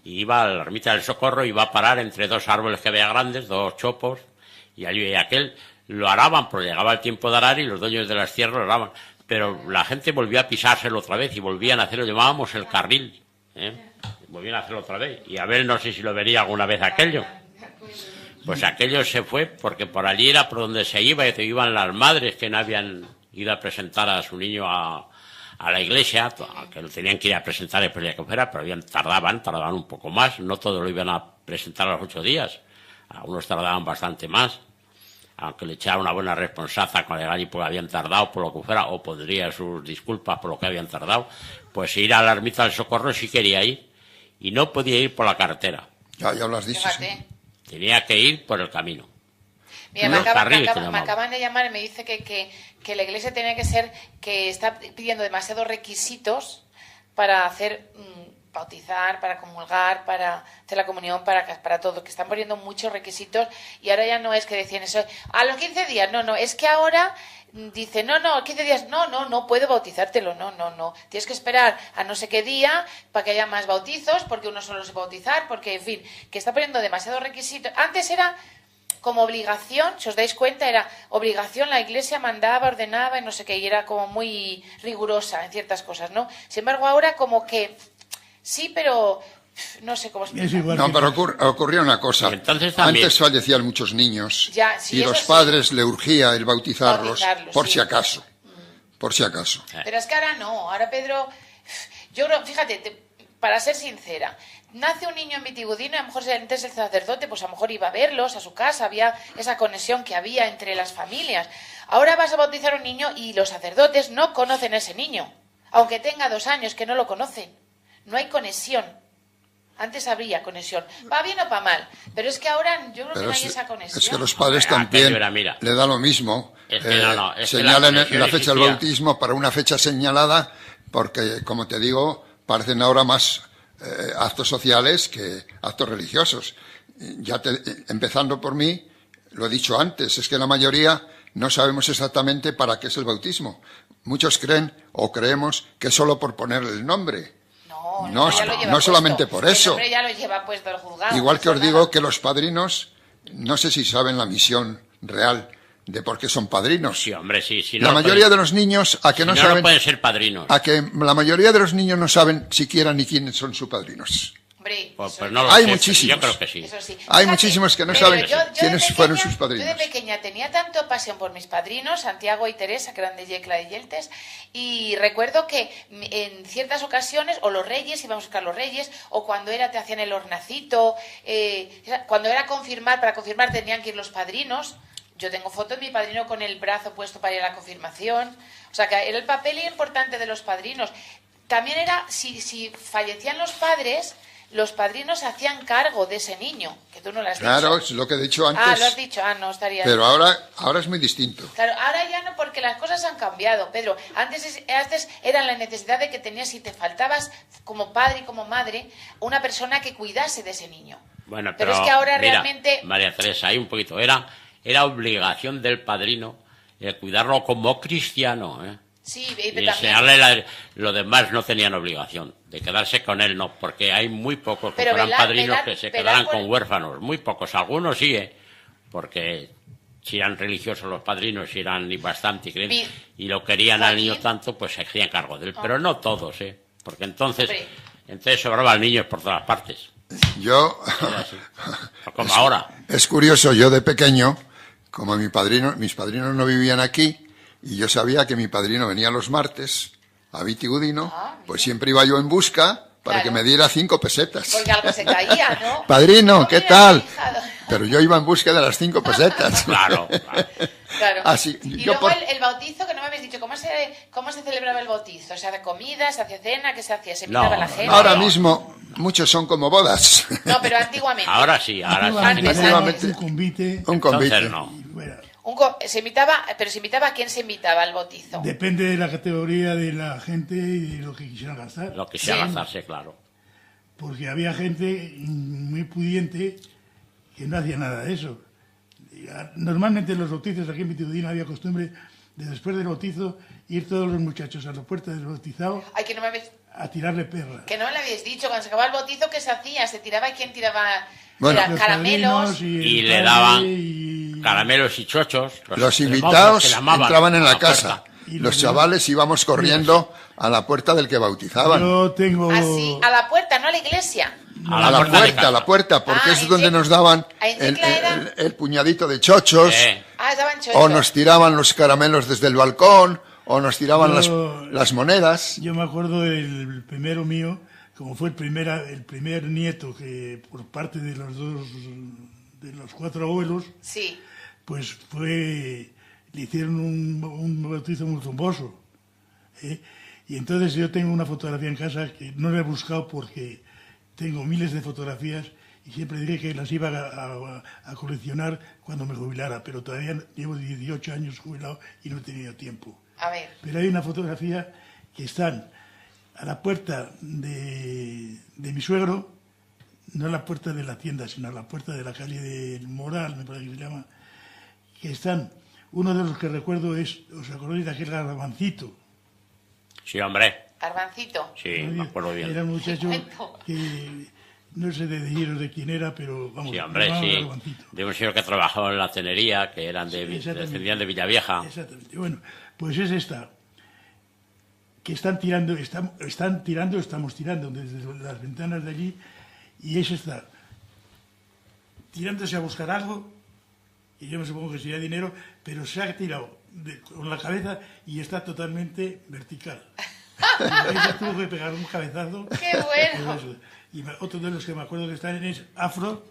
y iba a la ermita del Socorro, iba a parar entre dos árboles que había grandes, dos chopos, y allí y aquel lo araban, porque llegaba el tiempo de arar y los dueños de las tierras lo araban. Pero la gente volvió a pisárselo otra vez y volvían a hacerlo, llamábamos el carril, volvían a hacerlo otra vez. Y a ver, no sé si lo vería alguna vez aquello. Pues aquello se fue porque por allí era por donde se iba, y se iban las madres que no habían ido a presentar a su niño a la iglesia, que lo tenían que ir a presentar el día que fuera, pero tardaban un poco más, no todos lo iban a presentar a los 8 días, algunos tardaban bastante más, aunque le echaban una buena responsaza con el allí porque habían tardado por lo que fuera, o pondría sus disculpas por lo que habían tardado. Pues ir a la ermita del Socorro sí quería ir, y no podía ir por la carretera. Ya lo has dicho. Sí. Tenía que ir por el camino. Mira, me acaban de llamar y me dice que la iglesia tenía que ser, que está pidiendo demasiados requisitos para hacer bautizar, para comulgar, para hacer la comunión, para todo, que están poniendo muchos requisitos, y ahora ya no es que decían eso, a los 15 días, no, es que ahora dice, no, 15 días, no puedo bautizártelo, no, tienes que esperar a no sé qué día para que haya más bautizos, porque uno solo se puede bautizar, porque, en fin, que está poniendo demasiados requisitos. Antes era como obligación, si os dais cuenta, era obligación, la iglesia mandaba, ordenaba y no sé qué, y era como muy rigurosa en ciertas cosas, ¿no? Sin embargo, ahora como que sí, pero no sé cómo explicar. No, pero ocurría una cosa. Antes fallecían muchos niños y los padres le urgía el bautizarlos por si acaso. Por si acaso. Pero es que ahora no. Ahora, Pedro, yo creo, fíjate, para ser sincera, nace un niño en Vitigudino y a lo mejor antes el sacerdote, pues a lo mejor iba a verlos a su casa, había esa conexión que había entre las familias. Ahora vas a bautizar a un niño y los sacerdotes no conocen a ese niño, aunque tenga 2 años, que no lo conocen. No hay conexión. Antes habría conexión. Va bien o va mal. Pero es que ahora yo creo que no hay esa conexión. Es que los padres también le da lo mismo. Señalan la fecha del bautismo para una fecha señalada, porque, como te digo, parecen ahora más actos sociales que actos religiosos. Empezando por mí, lo he dicho antes, es que la mayoría no sabemos exactamente para qué es el bautismo. Muchos creen o creemos que es solo por ponerle el nombre. No solamente por eso. El nombre ya lo lleva puesto el juzgado. Igual que os digo que los padrinos, no sé si saben la misión real de por qué son padrinos. Sí, hombre, sí. La mayoría de los niños no saben, no pueden ser padrinos. A que la mayoría de los niños no saben siquiera ni quiénes son sus padrinos. Hombre, pues no lo hay sé, muchísimos. Yo creo que sí. Eso sí. Hay muchísimos que no saben quiénes fueron sus padrinos. Yo de pequeña tenía tanto pasión por mis padrinos, Santiago y Teresa, que eran de Yecla de Yeltes, y recuerdo que en ciertas ocasiones, o los reyes, íbamos a buscar los reyes, o cuando te hacían el hornacito, cuando era para confirmar tenían que ir los padrinos. Yo tengo foto de mi padrino con el brazo puesto para ir a la confirmación. O sea, que era el papel importante de los padrinos. También era, si fallecían los padrinos se hacían cargo de ese niño, que tú no lo has dicho. Claro, es lo que he dicho antes. Lo has dicho, no estaría. Pero ahora es muy distinto. Claro, ahora ya no, porque las cosas han cambiado, Pedro. Antes era la necesidad de que tenías, si te faltabas como padre y como madre, una persona que cuidase de ese niño. Bueno, pero es que ahora mira, realmente... María Teresa, hay un poquito. Era obligación del padrino cuidarlo como cristiano, Sí, y enseñarle lo demás no tenían obligación de quedarse con él, no, porque hay muy pocos que fueran padrinos que se quedaran con huérfanos, muy pocos, algunos sí, porque si eran religiosos los padrinos, si eran bastante creyentes y lo querían al niño tanto, pues se hacían cargo de él, pero no todos, porque entonces sobraba el niño por todas partes. Como ahora. Es curioso, yo de pequeño, como mis padrinos no vivían aquí, y yo sabía que mi padrino venía los martes a Vitigudino, pues siempre iba yo en busca para que me diera 5 pesetas. Porque algo se caía, ¿no? Padrino, ¿qué tal? Pero yo iba en busca de las 5 pesetas. Claro. Así, y luego el bautizo, que no me habéis dicho, ¿cómo se celebraba el bautizo? O sea, de comida, se hacía cena, ¿qué se hacía? ¿Se invitaba a la gente? Ahora mismo muchos son como bodas. No, pero antiguamente. Ahora sí. Antiguamente. Un convite. Entonces no. Se invitaba a quién se invitaba al bautizo. Depende de la categoría de la gente y de lo que quisieran gastar. Lo que quisieran gastarse, claro. Porque había gente muy pudiente que no hacía nada de eso. Normalmente en los bautizos aquí en Vitigudino había costumbre después del bautizo, ir todos los muchachos a la puerta del bautizado Ay, que no me habéis... a tirarle perra. Que no me lo habéis dicho, cuando se acababa el bautizo, ¿qué se hacía? ¿Se tiraba? ¿Y quién tiraba? Bueno, Eran Los caramelos. padrinos Y el le padre daban y- caramelos y chochos. Los que invitados le amaban entraban en a la puerta. casa. Y Los los chavales íbamos corriendo a la puerta del que bautizaban. Yo tengo... Así, a la puerta, no a la iglesia. A la de puerta, casa. a la puerta, porque Ah, es en donde Che- nos daban en el, Checla era- el puñadito de chochos, Ah, estaban chochos. o nos tiraban los caramelos desde el balcón, o nos tiraban Yo- las monedas. Yo me acuerdo del primero mío, como fue el primer nieto que por parte de los 4 abuelos, Sí. pues le hicieron un bautizo muy zumboso. ¿Eh? Y entonces yo tengo una fotografía en casa que no la he buscado porque tengo miles de fotografías y siempre dije que las iba a coleccionar cuando me jubilara, pero todavía llevo 18 años jubilado y no he tenido tiempo. A ver. Pero hay una fotografía que están a la puerta de mi suegro, no a la puerta de la tienda, sino a la puerta de la calle del Moral, me parece que se llama, que están, uno de los que recuerdo es, ¿os acordáis de aquel garbancito? Sí, hombre. Garbancito. Sí, me acuerdo bien. Era un muchacho Cuento. que no sé de deciros de quién era, pero vamos, Sí, hombre, llamaba sí. Garbancito. De un señor que trabajó en la tenería, que eran exactamente. descendían de Villavieja. Exactamente. Bueno, pues es esta, que estamos tirando desde las ventanas de allí, y es esta, tirándose a buscar algo, y yo me supongo que sería dinero, pero se ha tirado con la cabeza y está totalmente vertical. Y ella tuvo que pegar un cabezazo. ¡Qué bueno! Por eso. Y otro de los que me acuerdo que están es Afro,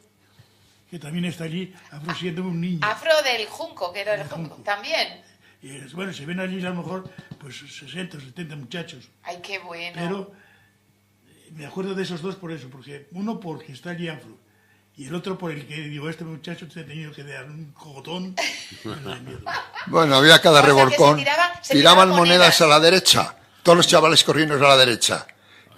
que también está allí, Afro siendo un niño. Afro del Junco, que era el Del Junco. Junco. También. Y bueno, se ven allí a lo mejor pues 60 o 70 muchachos. Ay, qué bueno. Pero me acuerdo de esos dos por eso, porque uno porque está allí Afro y el otro por el que digo, este muchacho te ha tenido que dar un cogotón. Bueno, de miedo. Bueno, había cada O sea, que revolcón. se Tiraban tiraban monedas a la derecha, todos los chavales corriendo a la derecha.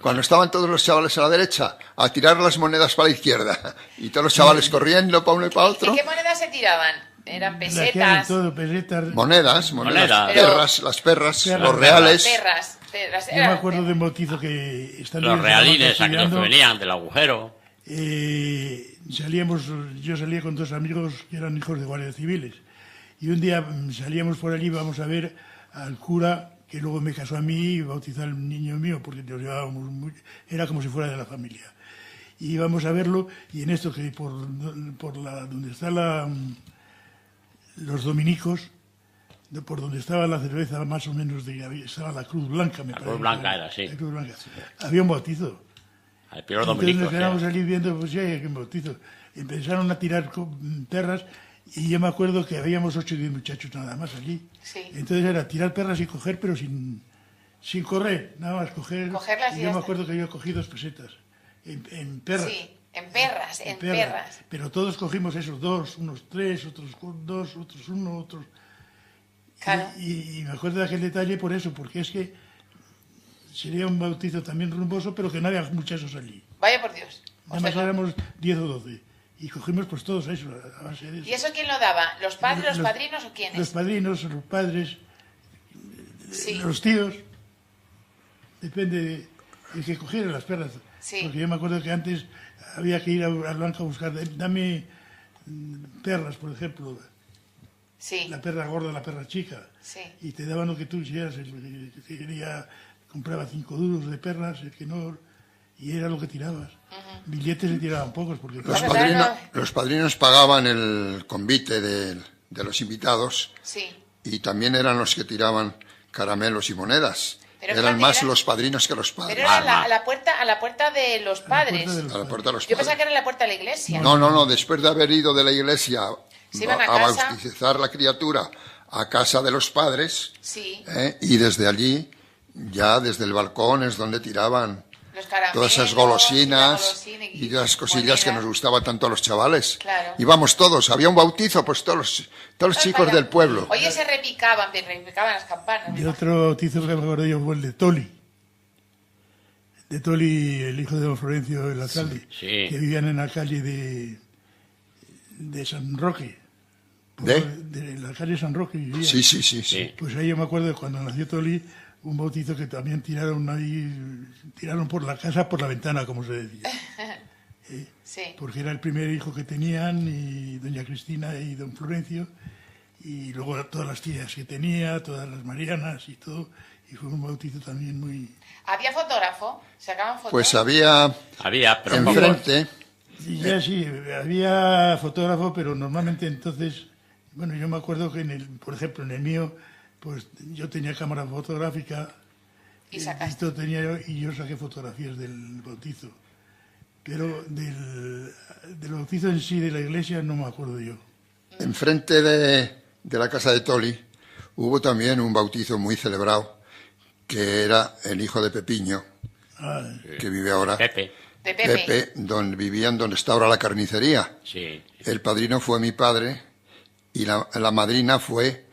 Cuando estaban todos los chavales a la derecha, a tirar las monedas para la izquierda. Y todos los chavales corriendo para uno y para ¿Y otro. qué monedas se tiraban? Eran Las que eran pesetas. todo, pesetas. Monedas, Monedas. perras, las perras, Perras. los reales. Perras. Yo me acuerdo de un bautizo que estando Los en Salamanca realines, aquellos que estudiando, venían del agujero. yo salía con 2 amigos que eran hijos de guardias civiles. Y un día salíamos por allí, vamos a ver al cura que luego me casó a mí y bautizó al niño mío, porque nos llevábamos era como si fuera de la familia. Y íbamos a verlo, y en esto que donde está los dominicos, por donde estaba la cerveza más o menos, estaba la Cruz Blanca, me parece. Cruz Blanca era, sí. La Cruz Blanca. Había un bautizo. Al peor Entonces dominico. nos quedamos allí viendo, pues ya hay un bautizo. Empezaron a tirar perras y yo me acuerdo que habíamos 8 o 10 muchachos nada más allí. Sí. Entonces era tirar perras y coger, pero sin correr, nada más coger. Cogerlas y y ya yo me está. acuerdo que yo cogí 2 pesetas en perras. Sí, en perras. Pero todos cogimos esos 2, unos 3, otros 2, otros 1, otros... Claro. Y me acuerdo de aquel detalle por eso, porque es que sería un bautizo también rumboso, pero que no había muchachos allí. Vaya por Dios. O Además sea, éramos 10 o 12. Y cogimos pues todos eso, a base de eso. ¿y eso quién lo daba? ¿Los padres, los padrinos o quiénes? Los padrinos, los padres, Sí. los tíos. Depende del que cogiera las perras. Sí. Porque yo me acuerdo que antes había que ir a Blanca a buscar, dame perras, por ejemplo, Sí, la perra gorda, la perra chica. sí. Y te daban lo que tú quisieras, el que quería compraba 5 duros de perras, el que no, y era lo que tirabas. Billetes se tiraban pocos, porque Los padrinos pagaban el convite de los invitados Sí. y también eran los que tiraban caramelos y monedas. Pero Eran fíjate, más era- los padrinos que los Pero padres. era a la puerta de los padres. de los A la puerta de los Yo pensaba padres. que era la puerta de la iglesia. No, después de haber ido de la iglesia Se iban a a casa. bautizar la criatura a casa de los padres, Sí, y desde allí, ya desde el balcón es donde tiraban los caramelos. todas esas y golosinas la golosina y las cosillas que monedas. nos gustaban tanto a los chavales. Claro. Íbamos todos, había un bautizo, pues todos los chicos del pueblo. Oye, se repicaban las campanas. Y otro bautizo que me acuerdo yo fue el de Toli. De Toli, el hijo de don Florencio el alcalde, Sí. que vivían en la calle de San Roque. De la calle San Roque vivía. Sí. Sí. Pues ahí yo me acuerdo de cuando nació Toli, un bautizo que también tiraron por la casa, por la ventana, como se decía. Sí. Porque era el primer hijo que tenían, y doña Cristina y don Florencio, y luego todas las tías que tenía, todas las Marianas y todo, y fue un bautizo también muy... ¿Había fotógrafo? ¿Sacaban fotos? Pues había Pero poco. enfrente, Y ya sí, había fotógrafo, pero normalmente entonces, bueno, yo me acuerdo que por ejemplo, en el mío, pues yo tenía cámara fotográfica, Y sacaste. todo tenía yo, y yo saqué fotografías del bautizo. Pero del bautizo en sí de la iglesia no me acuerdo yo. enfrente de la casa de Toli, hubo también un bautizo muy celebrado, que era el hijo de Pepiño, Ah, que vive ahora. Pepe. De Pepe. Pepe, donde está ahora la carnicería. Sí. El padrino fue mi padre y la madrina fue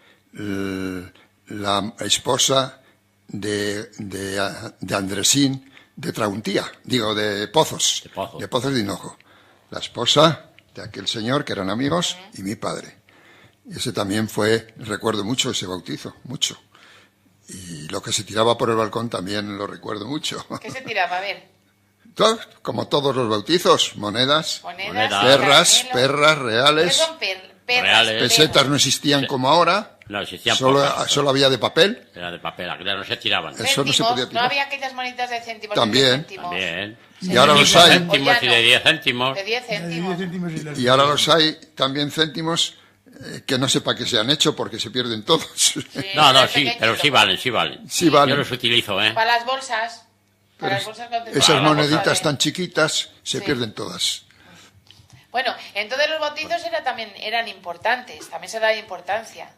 la esposa de Andresín de Trauntía, de Pozos, De Pozos. de Hinojo. La esposa de aquel señor, que eran amigos, y mi padre. Y ese también recuerdo mucho ese bautizo, mucho. Y lo que se tiraba por el balcón también lo recuerdo mucho. ¿Qué se tiraba? A ver. Como todos los bautizos, monedas, Monedas. perras, caramelo. ¿Qué reales. son perras? Reales. Pesetas no existían como ahora, No existían solo pocas. había de papel. Era de papel, aquellas no se tiraban. Eso no se Céntimos, podía tirar. ¿no había aquellas monitas de céntimos? También. De 10 céntimos? También. Y ahora De los 5 hay. céntimos O ya y no. de 10 céntimos. De 10 la de 10 céntimos. céntimos y las... Y ahora los hay también céntimos que no sé para qué se han hecho porque se pierden todos. Sí, No, los sí, pequeños, pero sí valen, sí valen. Sí valen. Yo los utilizo, ¿eh? Para las bolsas. Para Pero las bolsas con esas Para la moneditas bolsa, tan chiquitas se Sí. pierden todas. Bueno, entonces los bautizos eran importantes, también se da importancia.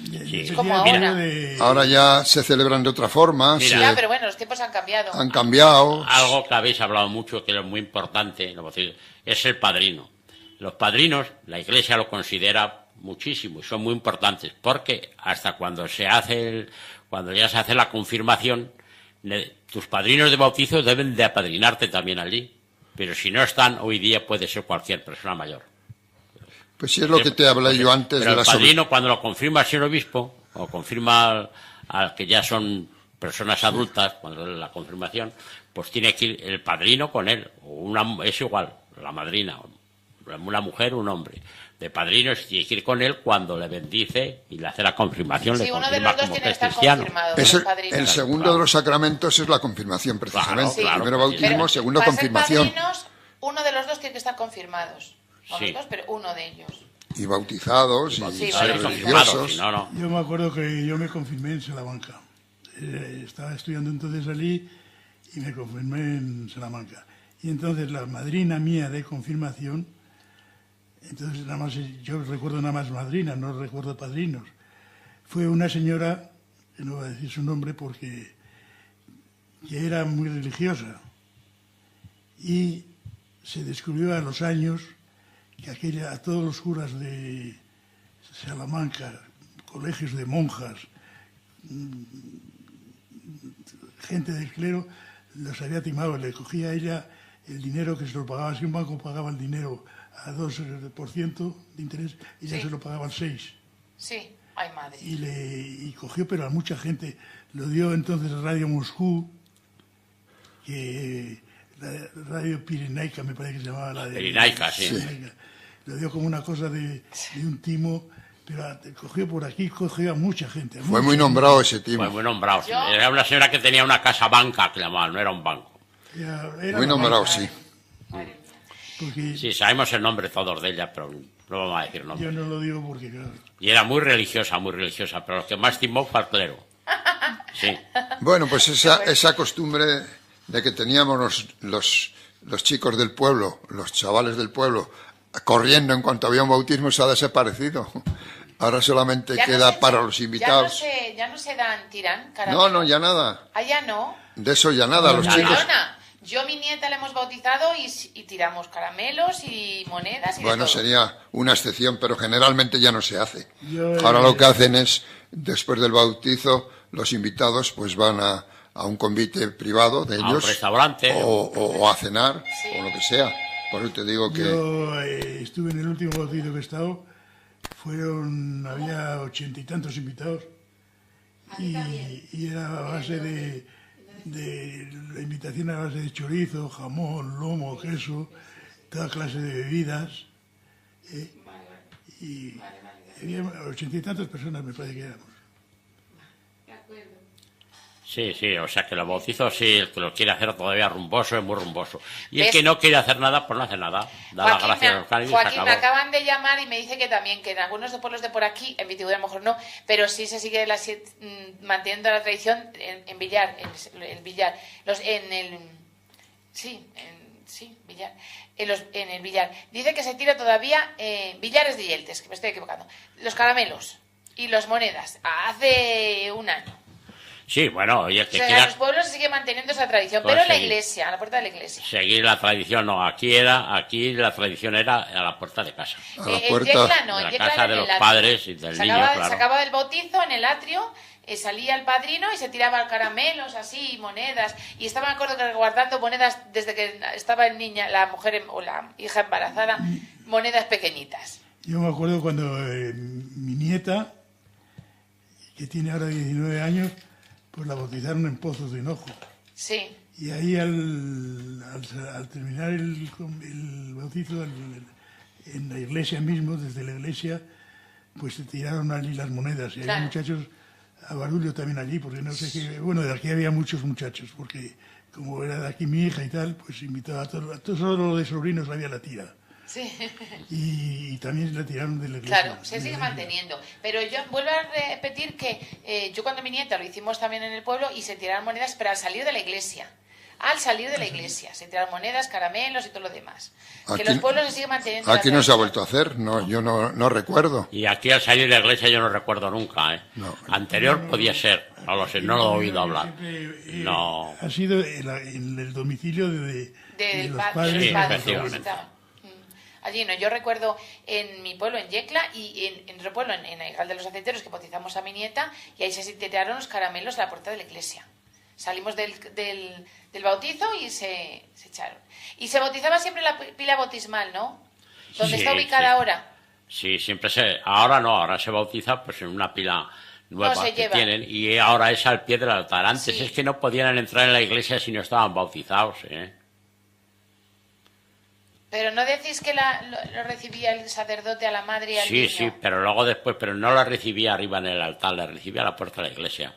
Sí. sería Como aquello ahora. de- Ahora ya se celebran de otra forma, Mira. Ya, pero bueno, los tiempos han cambiado. han cambiado. Algo que habéis hablado mucho, que es muy importante, es el padrino. Los padrinos, la Iglesia lo considera muchísimo y son muy importantes, porque hasta cuando cuando ya se hace la confirmación, tus padrinos de bautizo deben de apadrinarte también allí. Pero si no están, hoy día puede ser cualquier persona mayor. Pues sí es lo que te hablé yo antes Pero de la el padrino, cuando lo confirma el señor obispo, o confirma al que ya son personas adultas, cuando es la confirmación, pues tiene que ir el padrino con él. Es igual, la madrina, una mujer o un hombre. De padrino tiene que ir con él cuando le bendice y le hace la confirmación, Sí, le uno de confirma los dos como tiene que que es estar cristiano. confirmado. Es los padrinos. el segundo Claro. de los sacramentos es la confirmación, precisamente. Claro, Primero claro. bautismo, Pero segundo para ser confirmación. padrinos, uno de los dos tiene que estar confirmados. No Sí. los dos, pero uno de ellos. Y bautizados, y Sí, ser vale, confirmado, religiosos. si no, no. Yo me acuerdo que yo me confirmé en Salamanca. Estaba estudiando entonces allí y me confirmé en Salamanca. Y entonces la madrina mía de confirmación, entonces nada más, yo recuerdo nada más madrina, no recuerdo padrinos, fue una señora, que no voy a decir su nombre porque que era muy religiosa. Y se descubrió a los años que a todos los curas de Salamanca, colegios de monjas, gente del clero, los había timado, le cogía a ella el dinero que se lo pagaba. Si un banco pagaba el dinero a 2% de interés, ella Sí. se lo pagaba al 6%. Sí, ay madre. Y cogió, pero a mucha gente. Lo dio entonces Radio Moscú, que la Radio Pirenaica me parece que se llamaba la de... Pirenaica, sí. Pirenaica. Lo dio como una cosa de un timo, pero cogió por aquí, cogió a mucha gente. a Fue mucha muy nombrado ese timo. Fue muy nombrado. Yo- Era una señora que tenía una casa banca, que llamaban, no era un banco. Era Muy la nombrado, banca, sí. Porque Sí, sabemos el nombre todos de ella, pero no vamos a decir nombre. yo no lo digo porque, claro, Y era muy religiosa, pero lo que más timó fue al clero. Sí. Bueno, pues esa costumbre de que teníamos los chicos del pueblo, los chavales del pueblo, corriendo en cuanto había un bautismo, se ha desaparecido. Ahora solamente Ya no queda se- para los invitados. Ya no se tiran No, ya nada. Ah, ya no. De eso ya nada. Los Ya chicos. Perdona, yo a mi nieta la hemos bautizado y tiramos caramelos y monedas y de Bueno, todo. sería una excepción, pero generalmente ya no se hace. Yo, Ahora lo que hacen es, después del bautizo, los invitados pues van a un convite privado de A un ellos. restaurante. O a cenar, Sí. o lo que sea. Por eso te digo que... yo estuve en el último bautizo que he estado, había 80 y tantos invitados y era a base de la invitación a base de chorizo, jamón, lomo, queso, toda clase de bebidas. Y había 80 y tantas personas, me parece que éramos. Sí, o sea que los bautizos, sí, el que lo quiere hacer todavía rumboso es muy rumboso. Y el que no quiere hacer nada, pues no hace nada. Da las gracias a los cánidos y se Joaquín, acabó. me acaban de llamar y me dice que también, que en algunos pueblos de por aquí, en Vitigudino a lo mejor no, pero sí se sigue manteniendo la tradición en Villar, en Villar. Villar. En el Villar. Dice que se tira todavía Villares de Yeltes, que me estoy equivocando. Los caramelos y las monedas, hace un año. Sí, bueno, y el que O sea, quiera... en los pueblos se sigue manteniendo esa tradición, Pues pero en la seguir. iglesia, a la puerta de la iglesia. Seguir la tradición, no, aquí la tradición era a la puerta de casa. A la En puerta Yecla no, de en la Yecla casa era de en los el atrio. padres y del niño, claro. Se acababa el bautizo en el atrio, salía el padrino y se tiraba caramelos así, monedas, y estaba, me acuerdo, que guardando monedas desde que estaba el niño, la mujer o la hija embarazada, monedas pequeñitas. Yo me acuerdo cuando mi nieta, que tiene ahora 19 años, pues la bautizaron en Pozos de Hinojo. Sí. Y ahí al terminar el bautizo en la iglesia mismo, desde la iglesia, pues se tiraron allí las monedas. Y Claro. había muchachos, a Barullo también allí, porque no sé qué... Bueno, de aquí había muchos muchachos, porque como era de aquí mi hija y tal, pues invitaba a todos los de sobrinos había la tira. Sí. Y también la tiraron de la iglesia. Claro, se sigue manteniendo. Pero yo vuelvo a repetir que yo cuando mi nieta lo hicimos también en el pueblo y se tiraron monedas, pero al salir de la iglesia. Al salir de la iglesia. Se tiraron monedas, caramelos y todo lo demás. Que los pueblos se siguen manteniendo. Aquí no se ha tradición. vuelto a hacer, no, yo no recuerdo. Y aquí al salir de la iglesia yo no recuerdo nunca, ¿eh? No. Anterior podía ser, no lo sé, no lo he oído hablar. Siempre, No. Ha sido en el domicilio de Del los padre, padres. Sí, de los padres que efectivamente. visitaban. Allí no, yo recuerdo en mi pueblo, en Yecla, y en otro pueblo, en Aigal de los Aceiteros, que bautizamos a mi nieta, y ahí se tiraron los caramelos a la puerta de la iglesia. Salimos del bautizo y se echaron. Y se bautizaba siempre la pila bautismal, ¿no? ¿Dónde Sí, está ubicada sí. ahora? Sí, siempre ahora no, ahora se bautiza pues en una pila nueva No, se que lleva. tienen y ahora es al pie del altar. Antes Sí. es que no podían entrar en la iglesia si no estaban bautizados, ¿eh? Pero no decís que lo recibía el sacerdote a la madre y al Sí, niño. sí, pero luego después, pero no la recibía arriba en el altar, la recibía a la puerta de la iglesia.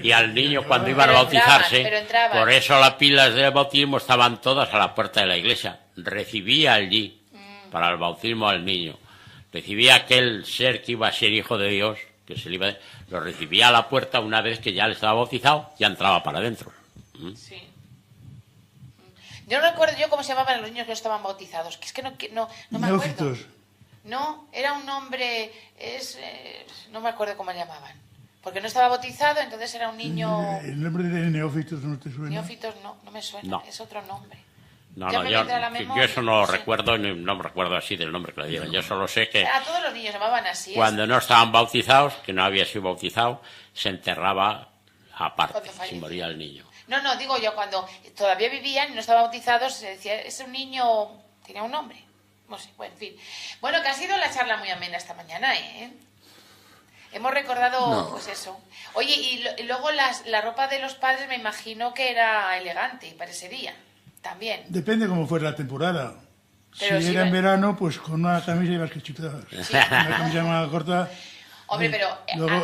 Y al niño cuando iban a Pero bautizarse, entraban. por eso las pilas del bautismo estaban todas a la puerta de la iglesia. Recibía allí, para el bautismo al niño. Recibía aquel ser que iba a ser hijo de Dios, que se le iba lo recibía a la puerta una vez que ya le estaba bautizado, ya entraba para adentro. Sí. Yo no recuerdo cómo se llamaban los niños que no estaban bautizados, que es que no me acuerdo. Neófitos. No, era un nombre, no me acuerdo cómo le llamaban. Porque no estaba bautizado, entonces era un niño... El nombre de neófitos no te suena. Neófitos no me suena, No. es otro nombre. No, Ya no, me yo vendrá a la memoria, eso no lo sí. recuerdo, no me recuerdo así del nombre que le dieron. Yo solo sé que A todos los niños llamaban así. cuando no estaban bautizados, que no había sido bautizado, se enterraba aparte, Cuando si fallecía. moría el niño. No, digo yo, cuando todavía vivían y no estaban bautizados, se decía, es un niño, tenía un nombre. No sé, bueno, en fin. Bueno, que ha sido la charla muy amena esta mañana, ¿eh? Hemos recordado, No. pues eso. Oye, y luego la ropa de los padres me imagino que era elegante para ese día, también. Depende cómo fuera la temporada. Pero si sí, era en ven- verano, pues con una camisa ibas que chutabas. Una camisa más corta. Hombre, pero...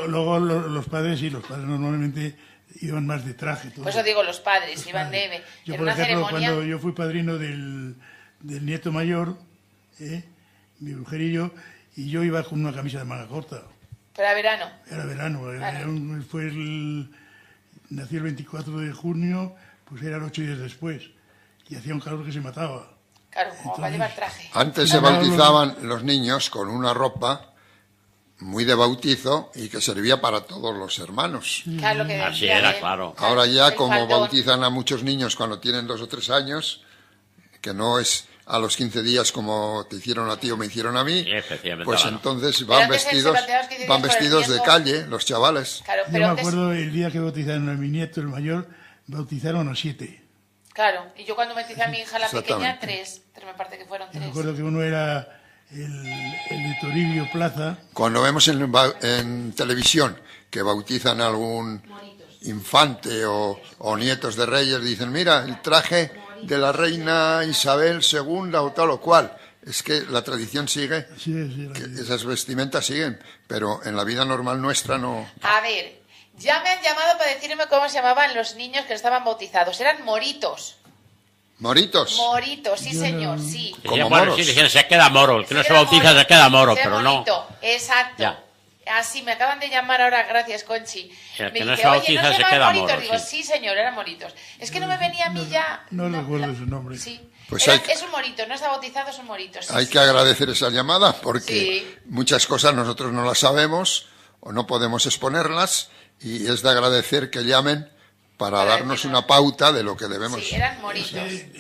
Luego los padres, sí, los padres normalmente iban más de traje. Todo. por eso digo, los padres Los iban padres. de... Yo, en por una ejemplo, ceremonia... cuando yo fui padrino del nieto mayor, mi mujer y yo iba con una camisa de manga corta. Pero era verano. Era verano, Claro. nació el 24 de junio, pues eran 8 días después. Y hacía un calor que se mataba. Claro, como va a Entonces- llevar traje. Antes se bautizaban los niños con una ropa muy de bautizo y que servía para todos los hermanos. Claro, lo que Así decía era, él. claro. Ahora ya, el como faldón. bautizan a muchos niños cuando tienen 2 o 3 años, que no es a los 15 días como te hicieron a ti o me hicieron a mí, Efectivamente, pues ahora no. entonces Pero van antes se vestidos, bateaban 15 días van por el vestidos de nieto. calle, los chavales. Claro, Yo pero me antes... acuerdo el día que bautizaron a mi nieto, el mayor, bautizaron a 7. Claro, y yo cuando bauticé a mi hija la pequeña, Exactamente. 3 me parece que fueron Yo me 3. acuerdo que uno era el de Toribio Plaza. Cuando vemos en televisión que bautizan a algún infante o nietos de reyes, dicen, mira, el traje de la reina Isabel II o tal o cual. Es que la tradición sigue, esas vestimentas siguen, pero en la vida normal nuestra no. A ver, ya me han llamado para decirme cómo se llamaban los niños que estaban bautizados. Eran moritos. ¿Moritos? Moritos, sí señor, sí. Como bueno, moros. sí, dicen, se queda moro. El que no se Era bautiza moro, se queda moro, ser pero no. morito, exacto. Ya. Así me acaban de llamar ahora, gracias, Conchi. El Me que no dice, se oye, bautiza ¿no se llaman queda moritos? moro, Digo, sí. sí señor, eran moritos. Es que no me venía a mí ya... No recuerdo su nombre. Sí. Pues Es un morito, no está bautizado, es un morito. Sí, Hay sí. que agradecer esa llamada porque Sí. muchas cosas nosotros no las sabemos o no podemos exponerlas y es de agradecer que llamen para darnos decirnos. una pauta de lo que debemos. Sí, eran moritos.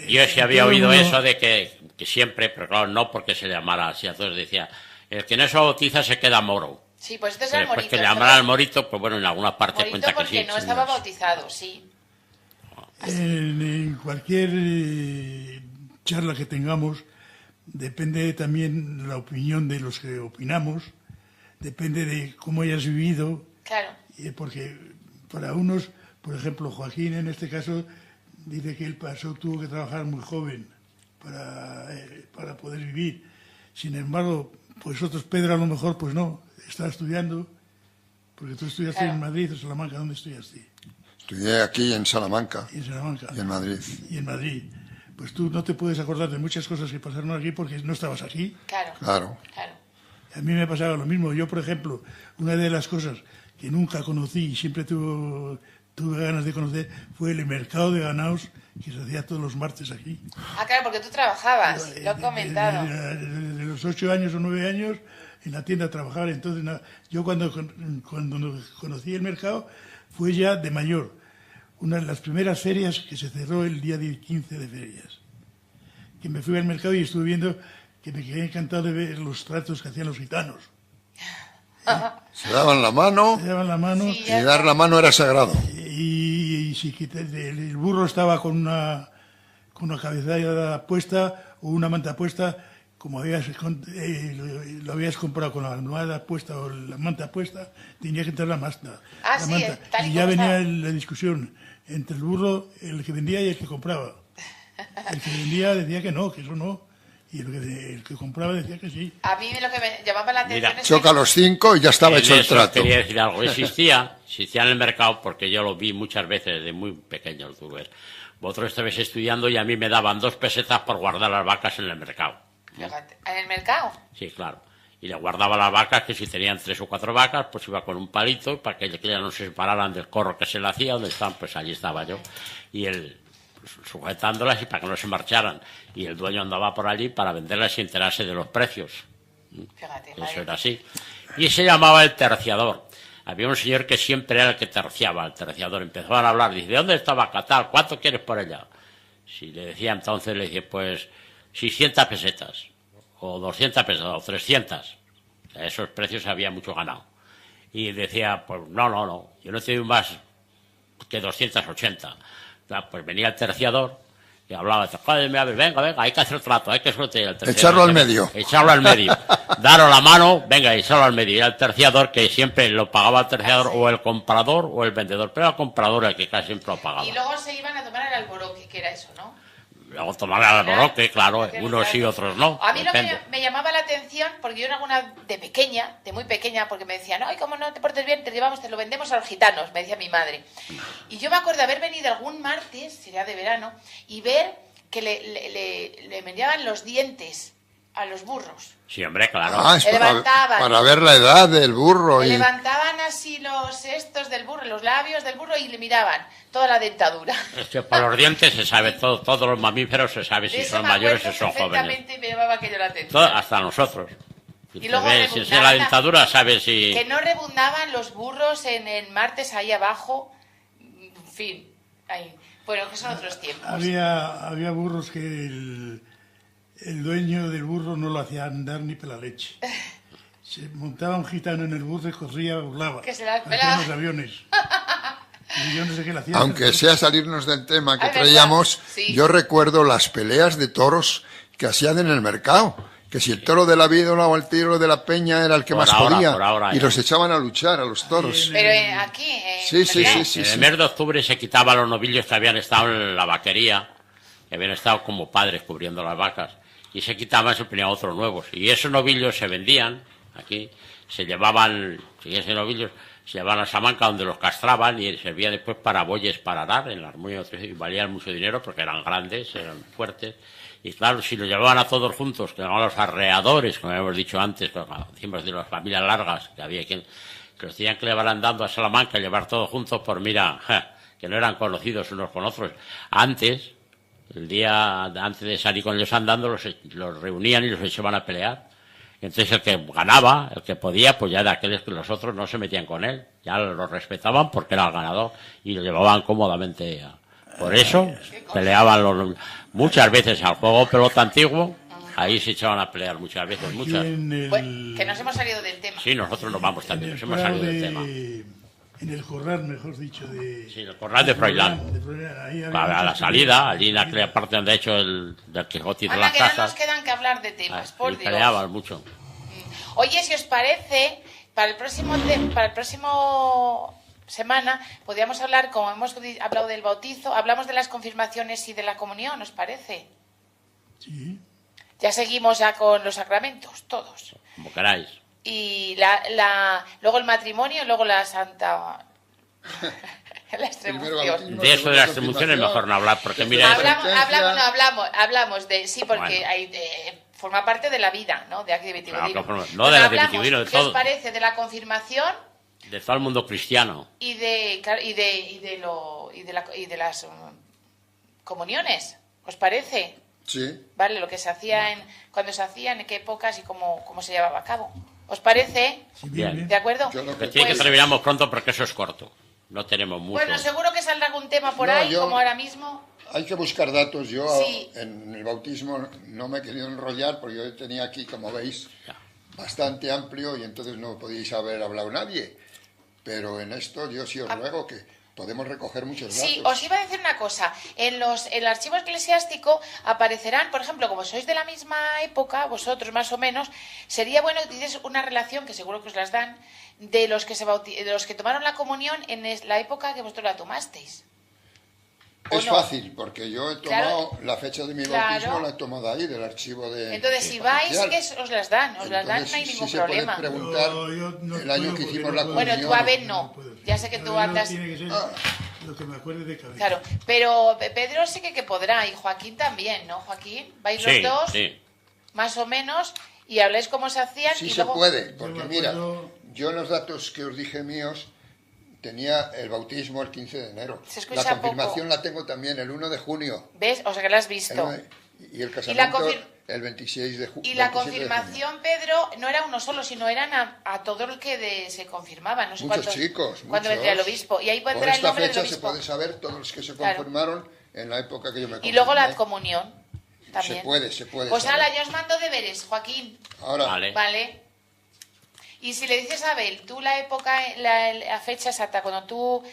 Yo sí había Todo el oído mundo- eso de que siempre, pero claro, no porque se llamara así. Entonces decía, el que no se bautiza se queda moro. Sí, pues estos Pero eran después moritos. que le llamaran morito, pues bueno, en alguna parte Morito cuenta que porque sí. no estaba bautizado, sí. En cualquier charla que tengamos, depende también la opinión de los que opinamos, depende de cómo hayas vivido, Claro. porque para unos, por ejemplo, Joaquín en este caso, dice que él tuvo que trabajar muy joven para poder vivir. Sin embargo, pues otros, Pedro a lo mejor, pues no, está estudiando, porque tú estudiaste Claro. en Madrid o Salamanca, ¿dónde estudiaste? Estudié aquí en Salamanca En Salamanca. y en Madrid. Y en Madrid. Pues tú no te puedes acordar de muchas cosas que pasaron aquí porque no estabas aquí. Claro. Claro. Claro. A mí me pasaba lo mismo. Yo, por ejemplo, una de las cosas que nunca conocí y siempre tuve ganas de conocer fue el mercado de ganados que se hacía todos los martes aquí. Ah, claro, porque tú trabajabas, lo he comentado. De los 8 años o 9 años en la tienda a trabajar. Entonces, yo cuando conocí el mercado fue ya de mayor. Una de las primeras ferias que se cerró el día 15 de ferias. Que me fui al mercado y estuve viendo que me quedé encantado de ver los tratos que hacían los gitanos. Se daban la mano Se daban la mano Sí. y dar la mano era sagrado. y si el burro estaba con una cabezada puesta o una manta puesta, como lo habías comprado con la almohada puesta o la manta puesta, tenía que entrar la manta. Ah, la sí, manta. tal y Y ya como venía estaba. la discusión entre el burro, el que vendía y el que compraba. El que vendía decía que no, que eso no, y el que compraba decía que sí. A mí lo que me llamaba la atención Mira, es Choca que... los 5 y ya estaba En hecho el eso trato. quería decir algo. Existía en el mercado, porque yo lo vi muchas veces desde muy pequeño el tuber. Vosotros estabais estudiando y a mí me daban 2 pesetas por guardar las vacas en el mercado. Fíjate, ¿en el mercado? Sí, claro. Y le guardaba las vacas, que si tenían 3 o 4 vacas, pues iba con un palito para que ellas no se separaran del corro que se le hacía, donde estaban, pues allí estaba yo. Y él sujetándolas y para que no se marcharan. Y el dueño andaba por allí para venderlas y enterarse de los precios. Fíjate, Eso madre. era así. Y se llamaba el terciador. Había un señor que siempre era el que terciaba, el terciador. Empezaban a hablar, dice, ¿de dónde está vaca tal? ¿Cuánto quieres por ella? Si le decía entonces, le dije, pues 600 pesetas, o 200 pesetas, o 300. A esos precios había mucho ganado. Y decía, pues no, yo no te doy más que 280. Pues venía el terciador y hablaba, venga, hay que hacer trato, hay que sortear el terciador. Echarlo al medio. Echarlo al medio. Daros la mano, venga, echarlo al medio. Y era el terciador que siempre lo pagaba el terciador, o el comprador o el vendedor. Pero el comprador el que casi siempre lo pagaba. Y luego se iban a tomar el alboroque, que era eso, ¿no? Luego tomar el alboroque, claro, Claro. unos sí, otros no. A mí lo depende. que me llamaba la atención, porque yo en alguna de muy pequeña, porque me decían, ay, como no te portes bien, te lo vendemos a los gitanos, me decía mi madre. Y yo me acuerdo de haber venido algún martes, sería de verano, y ver que le vendían los dientes a los burros. Sí, hombre, claro. Ah, es Le levantaban. para ver la edad del burro. Le Y levantaban así los estos del burro, los labios del burro, y le miraban toda la dentadura. Es que por los dientes se sabe todo, todos los mamíferos se sabe si De eso son me mayores o acuerdo son jóvenes. perfectamente, me llamaba aquello la atención. Todo, hasta nosotros. Y luego Si es la rebundaban dentadura, sabes si... Que no rebundaban los burros en el martes ahí abajo. En fin, ahí. Bueno, que son otros tiempos. Había burros que el dueño del burro no lo hacía andar ni pela leche. Se montaba un gitano en el burro y corría, burlaba. Que se las Hacía pelaba. los aviones. Y yo no sé qué le hacía. aunque sea salirnos del tema que Ah, ¿verdad? traíamos, Sí. yo recuerdo las peleas de toros que hacían en el mercado, que si el toro de la Vídola o el toro de la Peña era el que Por más ahora, podía, por ahora y ya. los echaban a luchar, a los toros. Pero aquí, Sí, sí, Belgrano. sí, En sí. el mes de octubre se quitaban los novillos que habían estado en la vaquería, que habían estado como padres cubriendo las vacas, y se quitaban, se ponían otros nuevos. Y esos novillos se vendían aquí, se llevaban, si esos novillos, se llevaban a Salamanca donde los castraban y servían después para bueyes para arar en las muy y valían mucho dinero porque eran grandes, eran fuertes. Y claro, si los llevaban a todos juntos, que eran los arreadores, como hemos dicho antes, cuando decimos de las familias largas, que había que los tenían que llevar andando a Salamanca, llevar todos juntos, por mira, que no eran conocidos unos con otros. Antes, el día antes de salir con ellos andando, los reunían y los echaban a pelear. Entonces el que ganaba, el que podía, pues ya de aquellos que los otros no se metían con él. Ya lo respetaban porque era el ganador y lo llevaban cómodamente. Por eso peleaban muchas veces al juego pelota antiguo. Ahí se echaban a pelear muchas veces, Aquí muchas. Que nos hemos salido del tema. Sí, nosotros nos vamos en también, el nos hemos corral salido del tema. En el corral, mejor dicho, Sí, el corral de Froilán. Ahí había A la muchas salida, peleas. allí en aquella parte donde ha hecho del Quijote y de Anda, las que no nos casas. quedan que hablar de temas, por Y Dios. peleaban mucho. Oye, si os parece, para el próximo semana podríamos hablar, como hemos hablado del bautizo, hablamos de las confirmaciones y de la comunión, ¿os parece? Sí. Ya seguimos ya con los sacramentos, todos. Como queráis. Y luego el matrimonio y luego la santa... la Primero extremunción. bautismo, De eso de las segunda extremunciones mejor no hablar, porque mira, Hablamos de... Sí, porque Bueno. hay, forma parte de la vida, ¿no? De aquí de Vitigudino. Claro, no de la de Vitigudino, de ¿Qué todo. os parece de la confirmación de todo el mundo cristiano. y de las comuniones? ¿Os parece? Sí. ¿Vale? Lo que se hacía cuando se hacían, en qué épocas y cómo se llevaba a cabo. ¿Os parece? Sí, Bien. ¿De acuerdo? Yo lo Que tiene que Pues, terminamos pronto porque eso es corto. No tenemos mucho. bueno, seguro que saldrá algún tema por No, ahí, yo- como ahora mismo. Hay que buscar datos. Yo Sí. en el bautismo no me he querido enrollar porque yo tenía aquí, como veis, Ya. bastante amplio y entonces no podíais haber hablado nadie. Pero en esto yo sí os ruego que podemos recoger muchos datos. Sí, os iba a decir una cosa. En el archivo eclesiástico aparecerán, por ejemplo, como sois de la misma época, vosotros más o menos, sería bueno que hicierais una relación, que seguro que os las dan, de los que de los que tomaron la comunión en la época que vosotros la tomasteis. ¿O Es no? fácil, porque yo he tomado Claro. la fecha de mi Claro. bautismo, la he tomado ahí, del archivo de... Entonces, si vais, parroquial. que os las dan, os las dan, no hay Entonces, ningún sí se puede problema. preguntar Yo no el año puedo que porque hicimos no la puedo. comunión. Bueno, tú, Abel, no. puedo. Ya sé que tú Yo andas... Tiene que ser lo que me acuerde de cabeza. Claro, pero Pedro sí que podrá, y Joaquín también, ¿no, Joaquín? Vais Sí, los dos, sí. más o menos, y habláis cómo se hacían. Sí y se luego... puede, Yo porque me mira, acuerdo- yo en los datos que os dije míos tenía el bautismo el 15 de enero. Se escucha La confirmación poco. la tengo también el 1 de junio. ¿Ves? O sea que la has visto. Y el casamiento confir- el 26 de junio. Y la confirmación, Pedro, no era uno solo, sino eran a todo el que se confirmaba. No sé Muchos cuántos, chicos. cuando muchos. vendría el obispo. Y ahí Por vendrá el esta nombre del fecha se obispo. puede saber todos los que se Claro. confirmaron en la época que yo me confirmé. Y luego la comunión también. Se puede. Pues saber. ahora, yo os mando deberes, Joaquín. Ahora, Vale. Vale. Y si le dices a Abel, tú la época, la fecha exacta, cuando tú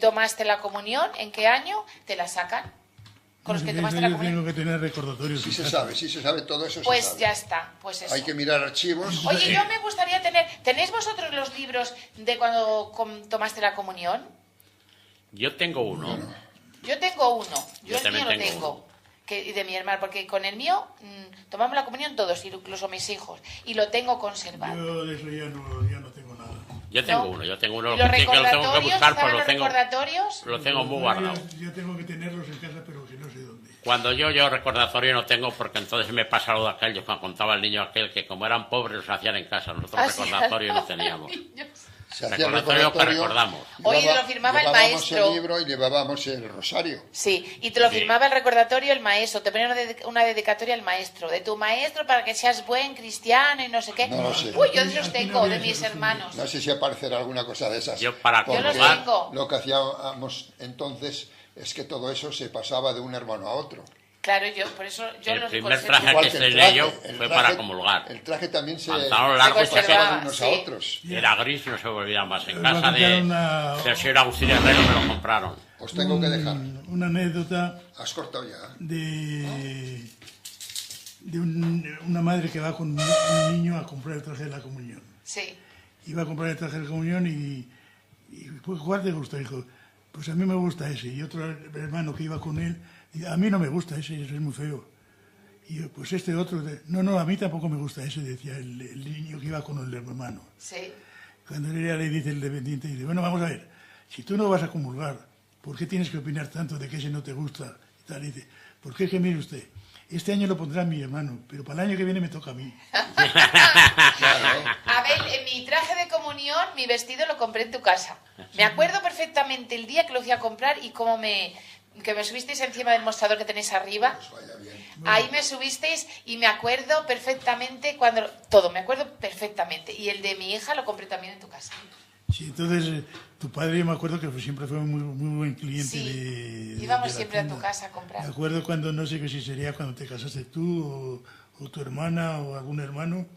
tomaste la comunión, ¿en qué año? Te la sacan. Con los que Eso tomaste la yo comunión. tengo que tener recordatorios. sí en se casa. sabe todo eso. se Pues sabe. ya está, pues eso. Hay que mirar archivos. Oye, yo me gustaría ¿tenéis vosotros los libros de cuando tomaste la comunión? Yo tengo uno. Yo tengo uno, Yo yo el mío también lo tengo tengo. uno. Y de mi hermano, porque con el mío tomamos la comunión todos, incluso mis hijos, y lo tengo conservado. Yo de eso ya no tengo nada. Yo tengo ¿No? uno, yo tengo uno. ¿Y los Sí que lo tengo que recordatorios? buscar, pues ¿Saben lo los tengo, recordatorios? lo tengo muy guardado. Yo tengo que tenerlos en casa, pero que no sé dónde. Cuando yo recordatorio no tengo, porque entonces me pasa lo de aquel, yo cuando contaba al niño aquel que como eran pobres los hacían en casa, nosotros Ah, sí, recordatorio a los no teníamos. niños. Se hacía Recordatorio que recordamos. Oye, lo firmaba el llevábamos maestro. el libro y llevábamos el rosario. Sí, y te lo Sí. firmaba el recordatorio el maestro, te ponía una dedicatoria al maestro, de tu maestro para que seas buen cristiano y no sé qué. No lo sé. Uy, yo de esos Aquí no tengo, había de mis esas hermanos. No sé si aparecerá alguna cosa de esas. Yo para Porque los comulgar, tengo. lo que hacíamos entonces es que todo eso se pasaba de un hermano a otro. Claro, por eso yo el los primer conservo. traje Igual que que el estrené yo traje, el fue traje- para comulgar. El traje también se Pantalón largo, Se pasaba conservaba, de unos sí. a otros. Era gris, no se volvía más. En Me casa contaron una- del señor Agustín Herrero me lo compraron. Os tengo que dejar. Una anécdota Has cortado ya. de una madre que va con un niño a comprar el traje de la comunión. Sí. Iba a comprar el traje de la comunión y pues, ¿cuál te gusta, hijo? Pues a mí me gusta ese. Y otro hermano que iba con él, dice, a mí no me gusta ese es muy feo. Y yo, pues este otro, no, a mí tampoco me gusta ese, decía el niño que iba con el hermano. Sí. Cuando ella le dice el dependiente, dice, bueno, vamos a ver, si tú no vas a comulgar, ¿por qué tienes que opinar tanto de que ese no te gusta? Y tal, y dice, ¿por qué? Que mire usted, este año lo pondrá mi hermano, pero para el año que viene me toca a mí. A ver, mi traje de comunión, mi vestido lo compré en tu casa. Me acuerdo perfectamente el día que lo fui a comprar y cómo que me subisteis encima del mostrador que tenéis arriba. Ahí me subisteis y me acuerdo perfectamente todo, me acuerdo perfectamente. Y el de mi hija lo compré también en tu casa. Sí, entonces tu padre, yo me acuerdo que siempre fue muy buen cliente sí, de íbamos la siempre tienda. a tu casa a comprar. Me acuerdo cuando, no sé qué si sería cuando te casaste tú o tu hermana o algún hermano,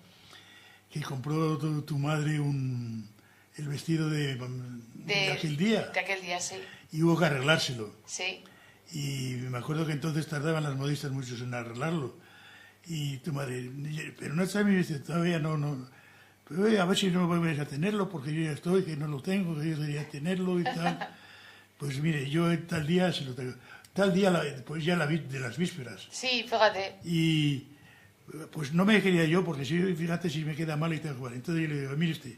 que compró tu madre el vestido de aquel día. De aquel día, sí. Y hubo que arreglárselo. Sí. Y me acuerdo que entonces tardaban las modistas muchos en arreglarlo. Y tu madre, pero no está mi vestido, todavía no. Pero a ver si no vuelves a tenerlo, porque yo ya estoy, que no lo tengo, que yo debería tenerlo y tal. Pues mire, yo tal día se lo tengo. Tal día, pues ya la vi de las vísperas. Sí, fíjate. Y pues no me quería yo, porque si, fíjate si me queda mal y tal cual. Entonces yo le digo, mire usted,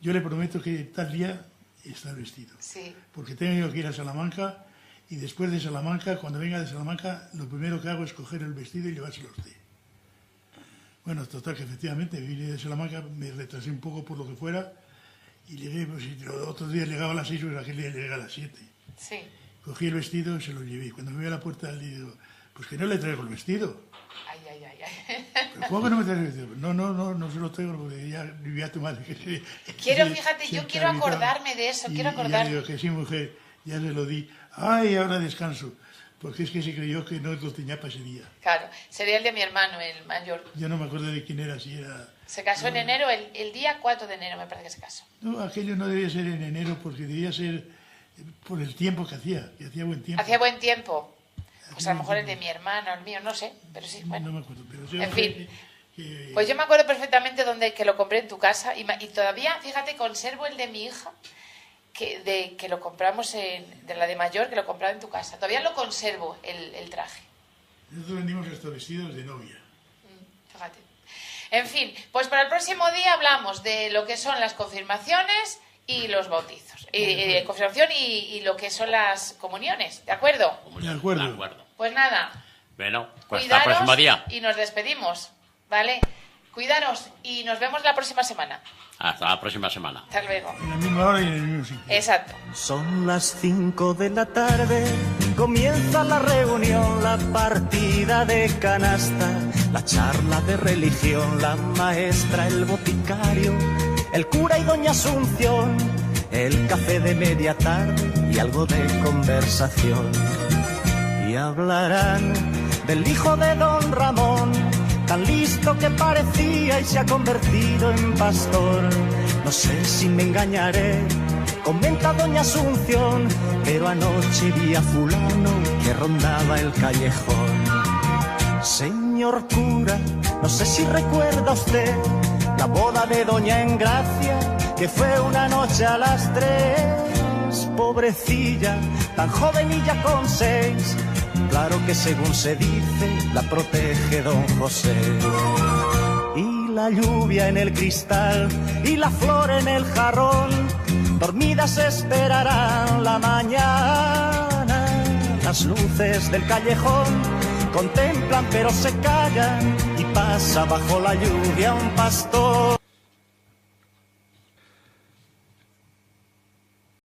yo le prometo que tal día está el vestido. Sí. Porque tengo que ir a Salamanca y después de Salamanca, cuando venga de Salamanca, lo primero que hago es coger el vestido y llevárselo a usted. Bueno, total, que efectivamente vine de Salamanca, me retrasé un poco por lo que fuera y llegué, pues si los otros días llegaba a las 6, pues aquel día llegué a las 7. Sí. Cogí el vestido y se lo llevé. Cuando me voy a la puerta le digo, pues que no le traigo el vestido. Ay. ¿Pero cómo que no me traes el vestido? No se lo traigo porque ya vivía tu madre. Fíjate, yo quiero acordarme de eso, quiero acordarme. Y yo digo que sí, mujer, ya se lo di. Ay, ahora descanso. Porque es que se creyó que no lo tenía para ese día. Claro, sería el de mi hermano, el mayor. Yo no me acuerdo de quién era, si era... Se casó en enero, el día 4 de enero me parece que se casó. No, aquello no debía ser en enero porque debía ser por el tiempo que hacía buen tiempo. Hacía buen tiempo. Pues a lo mejor el de mi hermano, el mío, no sé, pero sí, bueno. No me acuerdo, pero yo en fin, pues yo me acuerdo perfectamente que lo compré en tu casa y todavía, fíjate, conservo el de mi hija, que lo compramos de la de mayor, que lo compraba en tu casa. Todavía lo conservo, el traje. Nosotros vendimos estos vestidos de novia. Fíjate. En fin, pues para el próximo día hablamos de lo que son las confirmaciones y los bautizos. Confirmación y lo que son las comuniones, ¿de acuerdo? De acuerdo. De acuerdo. Pues nada. Bueno, pues hasta el próximo día. Y nos despedimos, ¿vale? Cuidaros y nos vemos la próxima semana. Hasta la próxima semana. Hasta luego. En la misma hora y en el mismo sitio. Exacto. Son las 5 de la tarde, comienza la reunión, la partida de canasta, la charla de religión, la maestra, el boticario, el cura y doña Asunción, el café de media tarde y algo de conversación. Y hablarán del hijo de don Ramón, tan listo que parecía y se ha convertido en pastor. No sé si me engañaré, comenta doña Asunción, pero anoche vi a fulano que rondaba el callejón. Señor cura, no sé si recuerda usted la boda de doña Engracia, que fue una noche a las 3. Pobrecilla, tan joven y ya con 6, claro que según se dice, la protege don José. Y la lluvia en el cristal y la flor en el jarrón, dormidas esperarán la mañana. Las luces del callejón contemplan pero se callan y pasa bajo la lluvia un pastor.